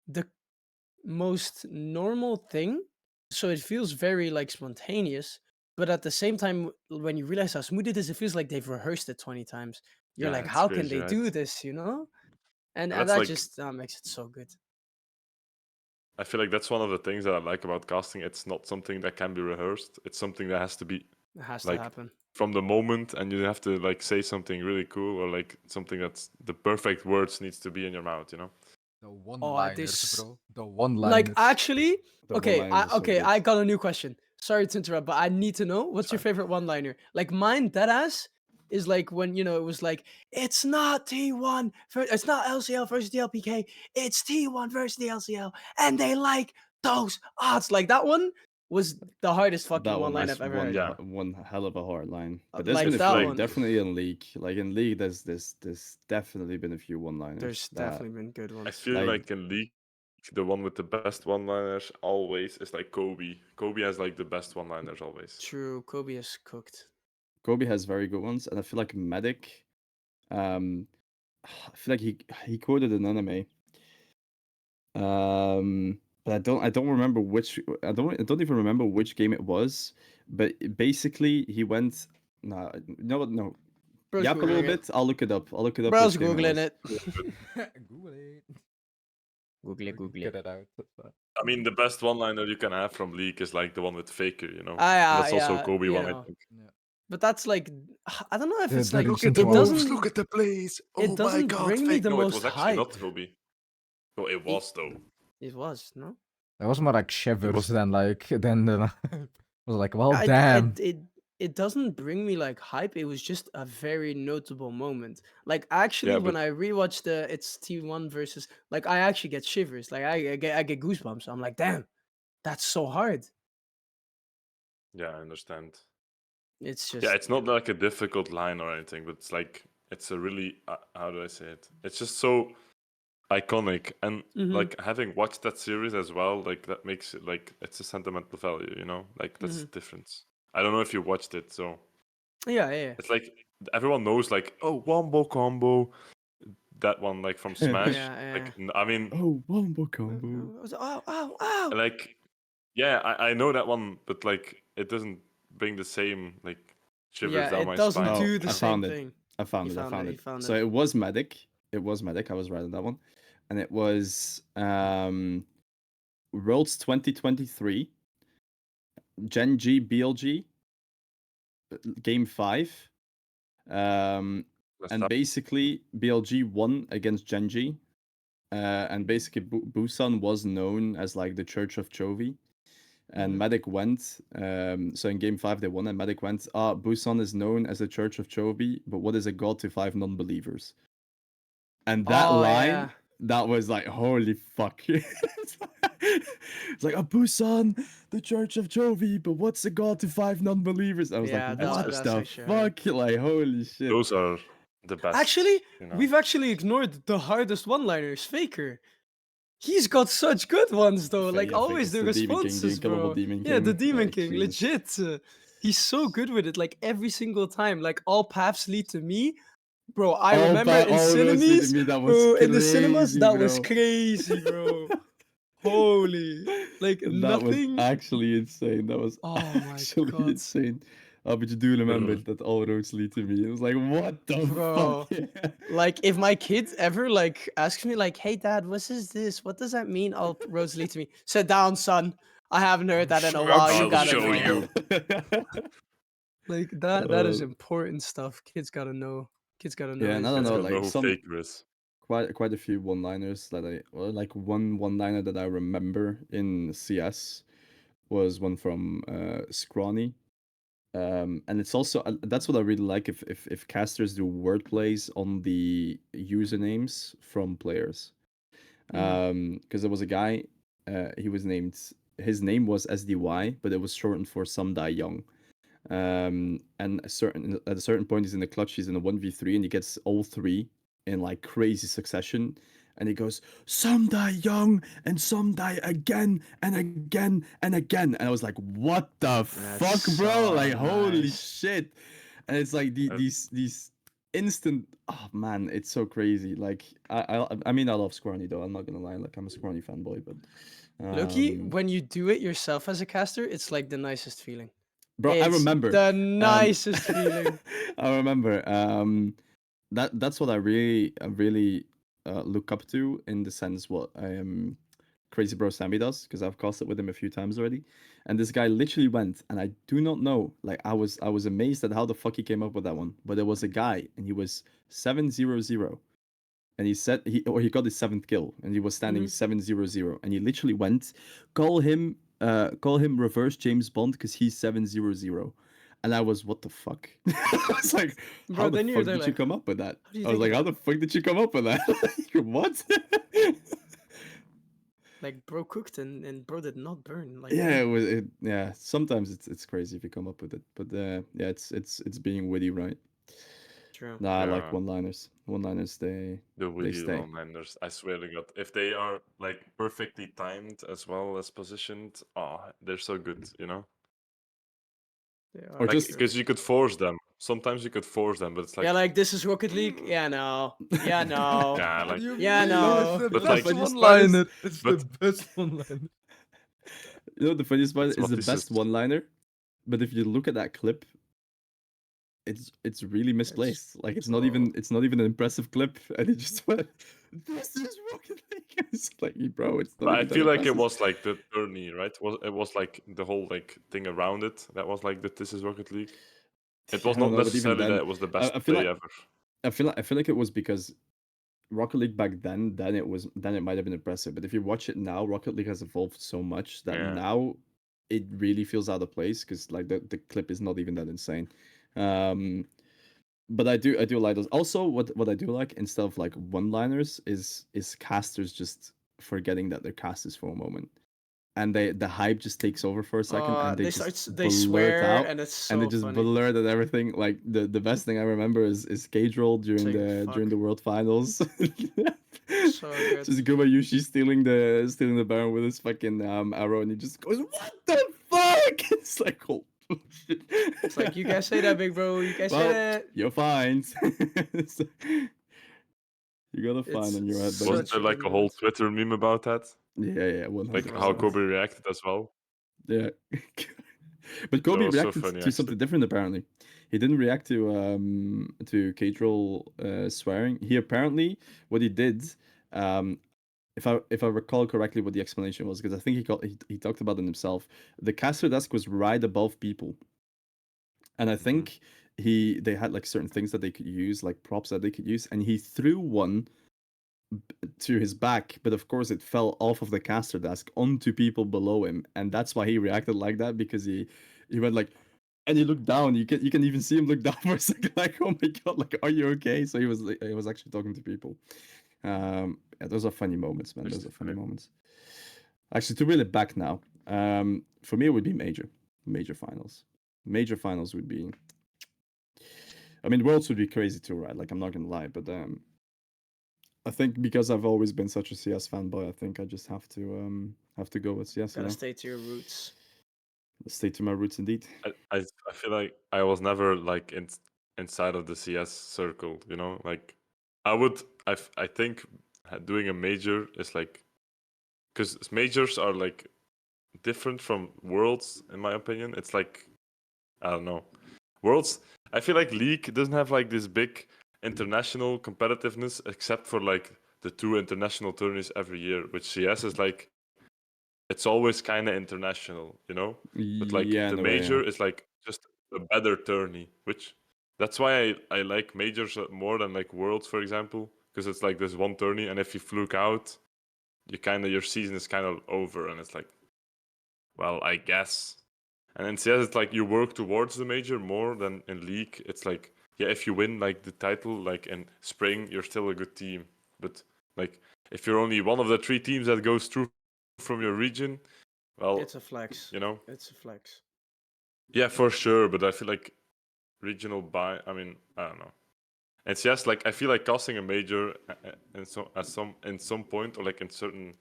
the most normal thing, so it feels very like spontaneous. But at the same time, when you realize how smooth it is, it feels like they've rehearsed it 20 times. You're Yeah, like, it's how can crazy, they do right? this? You know, and That's that like just makes it so good. I feel like that's one of the things that I like about casting. It's not something that can be rehearsed. It's something that has to be It has to like happen. from the moment, and you have to like say something really cool or like something that's the perfect words needs to be in your mouth. You know? The Oh, one-liners, this bro. The one-liners. like actually The okay. one-liners are so Okay, good. I got a new question. Sorry to interrupt, but I need to know what's your fine. favorite one-liner. Like mine, deadass is like when it was like it's not T1, it's not LCL versus the LPK, it's T1 versus the LCL, and they like those odds. Like that one was the hardest fucking That one one-line is I've ever heard. Yeah. one hell of a hard line. But there's Like been a that few, like one. definitely in league. Like in league, there's definitely been a few one-liners There's that definitely been good I ones. feel like in League, the one with the best one-liners always is like Kobe. Kobe has like the best one-liners always. True, Kobe is cooked. Kobe has very good ones, and I feel like Medic. Um, I feel like he quoted an anime. But I don't remember which. I don't even remember which game it was. But basically, he went. No, no. Bro's Yap a little googling it. bit. I'll look it up. I'll look it up. Bro's Which game it googling was. it. Google it. Google it, Google Get it. it out. That's fine. I mean, the best one-liner you can have from League is like the one with Faker, you know. Ah, And that's also yeah, Kobe you one, I know. think. Yeah. But that's like I don't know if it's The like recent it ones. doesn't at the plays. it doesn't bring me the No, it most was actually hype. not Kobe. Oh, it was though. It was, no? That was more like shivers was- than like then the I was like, well I damn. it doesn't bring me like hype. It was just a very notable moment. Like actually Yeah, when but I rewatched the it's T1 versus like I actually get shivers. Like I get goosebumps. I'm like, damn, that's so hard. yeah, I understand. It's Yeah, just it's not like a difficult line or anything, but it's like it's a really how do I say it? It's just so iconic, and Mhm. like having watched that series as well, like that makes it like it's a sentimental value, you know? Like that's the difference. I don't know if you watched it, so yeah. it's like everyone knows like oh wombo combo, that one like from Smash. Yeah. Like I mean Oh, wombo combo. Oh. like yeah, I know that one, but like it doesn't bring the same like shivers Yeah, down it my doesn't spine. do Oh, the I same found it. thing. I found You it. I found found it, it. you found So it. it was Medic. It was Medic. I was right on that one, and it was Worlds 2023, Gen G BLG, game 5. Let's And stop. basically, BLG won against Genji. And basically, Busan was known as like the Church of Chovy. And Medic went. So in game 5, they won, and Medic went, Busan is known as the Church of Chovy, but what is a god to 5 non believers? And that Oh, line, yeah. that was like, holy fuck. It's like, Busan, the Church of Chovy, but what's a god to 5 non believers? I was Yeah, like, that's what actually the hard. fuck? Like, holy shit. Those are the best. Actually, you know. we've actually ignored the hardest one-liners. Faker. He's got such good ones though. Yeah, Like Faker, always it's the the Demon King, the responses, unkillable bro. Demon Yeah, the King. Demon Like, King, Jesus. legit. He's so good with it. Like every single time. Like all paths lead to me. Bro, I All remember in roads lead to cinemas, me, that was bro, in the cinemas, crazy, that was bro. crazy, bro. Holy. Like That was nothing. actually insane. That was Oh my actually god. insane. But you do remember Mhm. that all roads lead to me. It was like, what the Bro. fuck? Yeah. Like if my kids ever like asks me like, "Hey dad, what is this? What does that mean?" All roads lead to me. Sit down, son. I haven't heard that in a while. You I'll gotta show know. you. Like that is Uh, important stuff. Kids gotta know. Kids gotta know yeah, and I these don't Kids know, days. gonna know like who some Faker is. quite a few one-liners that like one-liner that I remember in CS was one from Scrawny. And it's also that's what I really like if casters do word plays on the usernames from players. Because there was a guy, he was named his name was SDY, but it was shortened for Some Die Young. And at a certain point he's in the clutch, he's in a 1v3 and he gets all 3 in like crazy succession. And he goes, some die young and some die again and again and again. And I was like, what the fuck, That's bro? so Like, holy nice. shit. And it's like these instant, oh man, it's so crazy. Like, I mean, I love Scrawny though. I'm not gonna lie. Like, I'm a Scrawny fanboy, but Loki, when you do it yourself as a caster, it's like the nicest feeling. bro, I It's remember. the nicest feeling. I remember. That's what I really look up to in the sense what Crazy Bro Sammy does, because I've casted with him a few times already. And this guy literally went, and I do not know. Like I was amazed at how the fuck he came up with that one. But there was a guy, and he was 7-0-0. And he said he got his 7th kill, and he was standing 7-0-0. And he literally went, call him reverse James Bond because he's 7-0-0. And I was, what the fuck? I was like, Bro, how the then fuck you're did there you like, come up with that? how do you I was think like, of how that? the fuck did you come up with that? Like, what? Like bro cooked and bro did not burn. Like Yeah, damn. yeah. Sometimes it's crazy if you come up with it, but yeah, it's being witty, right? True. Nah, I like Yeah. one-liners. One-liners, The they witty stay. one-liners. I swear to God, if they are like perfectly timed as well as positioned, they're so good. They Or are Like just true. because you could force them. Sometimes you could force them, but it's like, Yeah, like this is Rocket League. Yeah, no. Yeah, no. yeah, What like, do you Yeah, mean? no. It's the but best like, one-liner. It's the but best one-liner. You know, the funniest part it's is what the this best is. one-liner, but if you look at that clip, it's really It's misplaced. Like bro. it's not even an impressive clip, and he just went, "This is Rocket League." It's like, bro, it's not But I even that feel like it impressive. was like the tourney, right? It was like the whole like thing around it that was like the This is Rocket League. It was I don't not know, but even necessarily that then, it was the I, best I feel play like ever. I feel like it was because Rocket League back then it might have been impressive. But if you watch it now, Rocket League has evolved so much that Yeah. now it really feels out of place because like the clip is not even that insane. Um, but I do like those. Also, what I do like instead of like one-liners is casters just forgetting that they're casters for a moment, and the hype just takes over for a second, and they just They blurt swear out, and it's and they so just funny. blurt at everything. Like the best thing I remember is Cage Roll during Saying during fuck. the World Finals. So good. Just Gumayushi stealing the Baron with his fucking arrow, and he just goes, "What the fuck?" It's like, oh shit. It's like you guys say that, big bro. You guys say Well, that. you're fine. You got a fine It's on your head, buddy. Wasn't such there a good like a whole moment. Twitter meme about that? Yeah, Like how 100%. Kobe reacted as well? Yeah. But That Kobe was so reacted funny, to something actually. different apparently. He didn't react to Catrol swearing. He apparently what he did, um, if I recall correctly, what the explanation was, because I think he talked about it himself. The caster desk was right above people, And I think they had like certain things that they could use, like props that they could use, and he threw one to his back, but of course it fell off of the caster desk onto people below him, and that's why he reacted like that, because he went like, and he looked down. You can even see him look down for a second, like, oh my god, like, are you okay? So he was actually talking to people. Yeah, those are funny moments, man. Those are funny moments. Actually, to reel it back now, for me it would be major finals. Major finals would be. I mean, Worlds would be crazy too, right? Like, I'm not gonna lie, but I think because I've always been such a CS fanboy, I think I just have to go with CS. Gotta stay to your roots. Stay to my roots, indeed. I feel like I was never like inside of the CS circle, like I think doing a major is like, because majors are like different from worlds in my opinion. It's like, I don't know, worlds, I feel like League doesn't have like this big international competitiveness except for like the 2 international tourneys every year, which CS is like, it's always kind of international, but like Yeah, the in a way, major yeah. is like just a better tourney, which that's why I like majors more than like worlds, for example, because it's like this one tourney, and if you fluke out, your season is kind of over, and it's like, well, I guess. And in CS, it's like you work towards the major more than in League. It's like, yeah, if you win like the title, like in spring, you're still a good team. But like, if you're only one of the 3 teams that goes through from your region, well, It's a flex. It's a flex. Yeah, for sure. But I feel like regional I mean, I don't know. And CS, like, I feel like casting a major in some point, or like in certain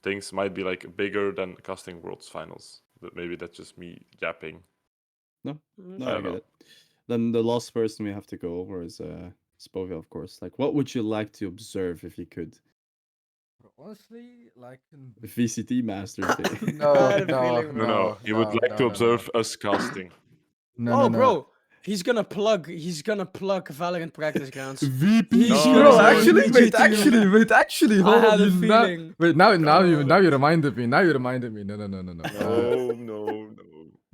things, might be like bigger than casting Worlds finals. But maybe that's just me yapping. No, I I don't get know. it. Then the last person we have to go over is Povio, of course. Like, what would you like to observe if you could? Honestly, like VCT Masters Day. I no, had a no, feeling, bro. No, he would like to observe us casting. no, Bro, he's gonna plug Valorant practice grounds. VP. He's No, gonna Bro, no, say actually, VG wait, to you. actually, I hold had on. a You now, feeling. wait, now you No. reminded me. Now you reminded me. No. No.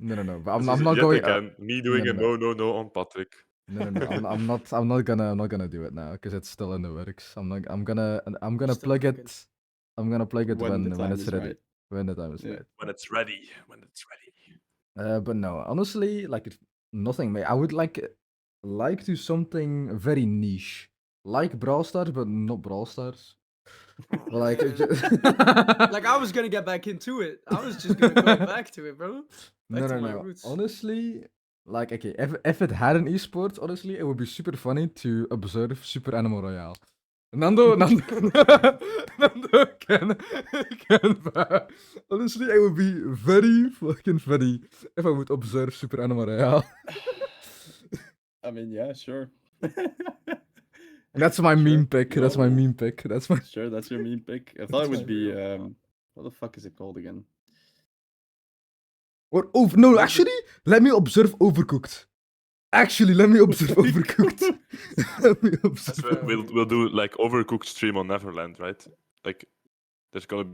No. But This I'm is not yet going. again me doing no on Patrick. No. I'm not gonna do it now because it's still in the works. I'm gonna Still plug cooking. it. I'm gonna plug it When the when time it's is ready. right. When the time is Yeah. right. When it's ready. But no, honestly, like nothing. I would like do something very niche, like Brawl Stars, but not Brawl Stars. Like, Like, I was gonna get back into it. I was just gonna go back to it, bro. Back to my no. roots. Honestly, like, okay, if it had an esports, honestly, it would be super funny to observe Super Animal Royale. Nando, can, honestly, it would be very fucking funny if I would observe Super Animal Royale. I mean, yeah, sure. That's my meme pick. Go. That's my meme pick. That's my. Sure, that's your meme pick. I thought it would be what the fuck is it called again? Or no, actually, let me observe Overcooked. Actually, let me observe Overcooked. Let me observe. We'll do like Overcooked stream on Neverland, right? Like, there's gonna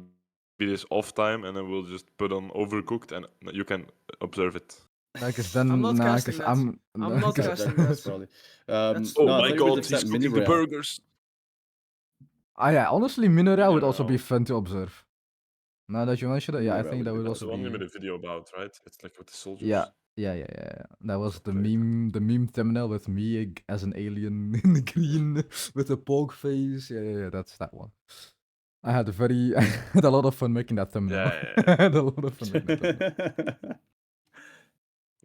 be this off time, and then we'll just put on Overcooked, and you can observe it. Because then, I'm not casting because that. I'm not cause- casting That's that. probably. That's- Oh no, I my thought you would god, accept he's Mini cooking the Royale. burgers. yeah, honestly, Minoria would also be Minoria. fun to observe. Now that you mentioned it, yeah, I Minoria think would that be would fun. That's the also one you be. made a video about, right? It's like with the soldiers. Yeah. That was the very meme thumbnail with me as an alien in the green with a poke face. Yeah, that's that one. I had a lot of fun making that thumbnail. Yeah. I had a lot of fun making that thumbnail.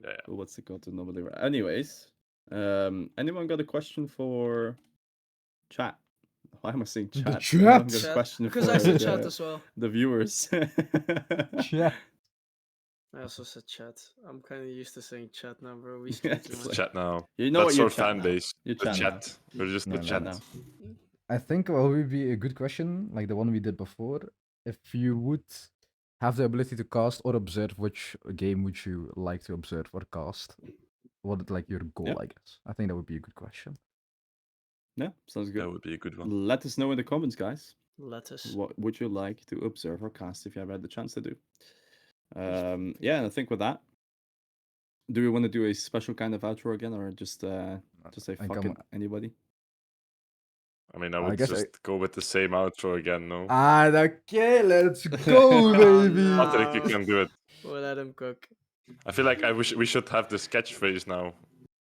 Yeah. What's it called to normally? Anyways, anyone got a question for chat? Why am I saying The chat? chat? Anyone got a Chat. question Because for I said chat as well. the viewers? Chat. I also said chat. I'm kind of used to saying chat now, bro. We Yeah, stream it's too It's much. chat now. You know That's what? You're our chat fan now. base. You're The chat now. chat. We're just No, the no, chat. now. I think what would be a good question, like the one we did before, if you would have the ability to cast or observe, which game would you like to observe or cast? What would like your goal, Yeah. I guess. I think that would be a good question. Yeah, sounds good. That would be a good one. Let us know in the comments, guys. Lettuce. What would you like to observe or cast if you ever had the chance to do? Yeah, and I think with that, Do we want to do a special kind of outro again, or just say I fuck come- it, anybody? I mean, I I would guess just go with the same outro again, no? Okay, let's go, Oh, baby. no. Patrick, you can do it. We'll let him cook. I feel like we should have this catchphrase now.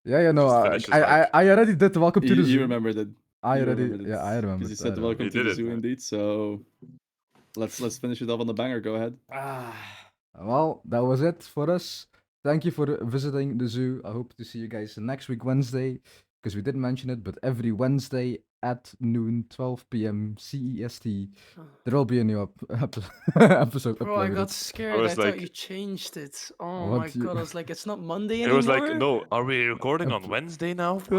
Yeah, no, Just I, finish it I, like- I already did the welcome to the You zoo. remembered it. I You already, remembered it, yeah, I remember. because you said welcome You to did the it, zoo, right? indeed. So let's finish it off on the banger. Go ahead. Well, that was it for us. Thank you for visiting the zoo. I hope to see you guys next week, Wednesday, because we didn't mention it, but every Wednesday at noon, 12 p.m. CEST, there will be a new episode Bro, I uploaded. got scared. I was thought like- you changed it. Oh What my you- god, I was like, it's not Monday It anymore. was like, no, are we recording on Wednesday now? Bro,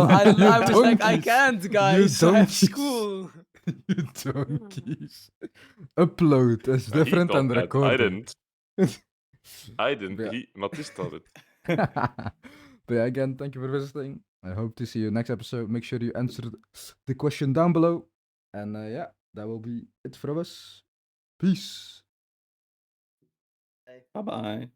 You I was like, I donkeys. can't, You guys. I have donkeys. school. You donkeys. Upload is He different thought than that. I recording. didn't. I didn't. Yeah. Matisse thought it. But yeah, again, thank you for visiting. I hope to see you next episode. Make sure you answer the question down below. And yeah, that will be it for us. Peace. Bye bye.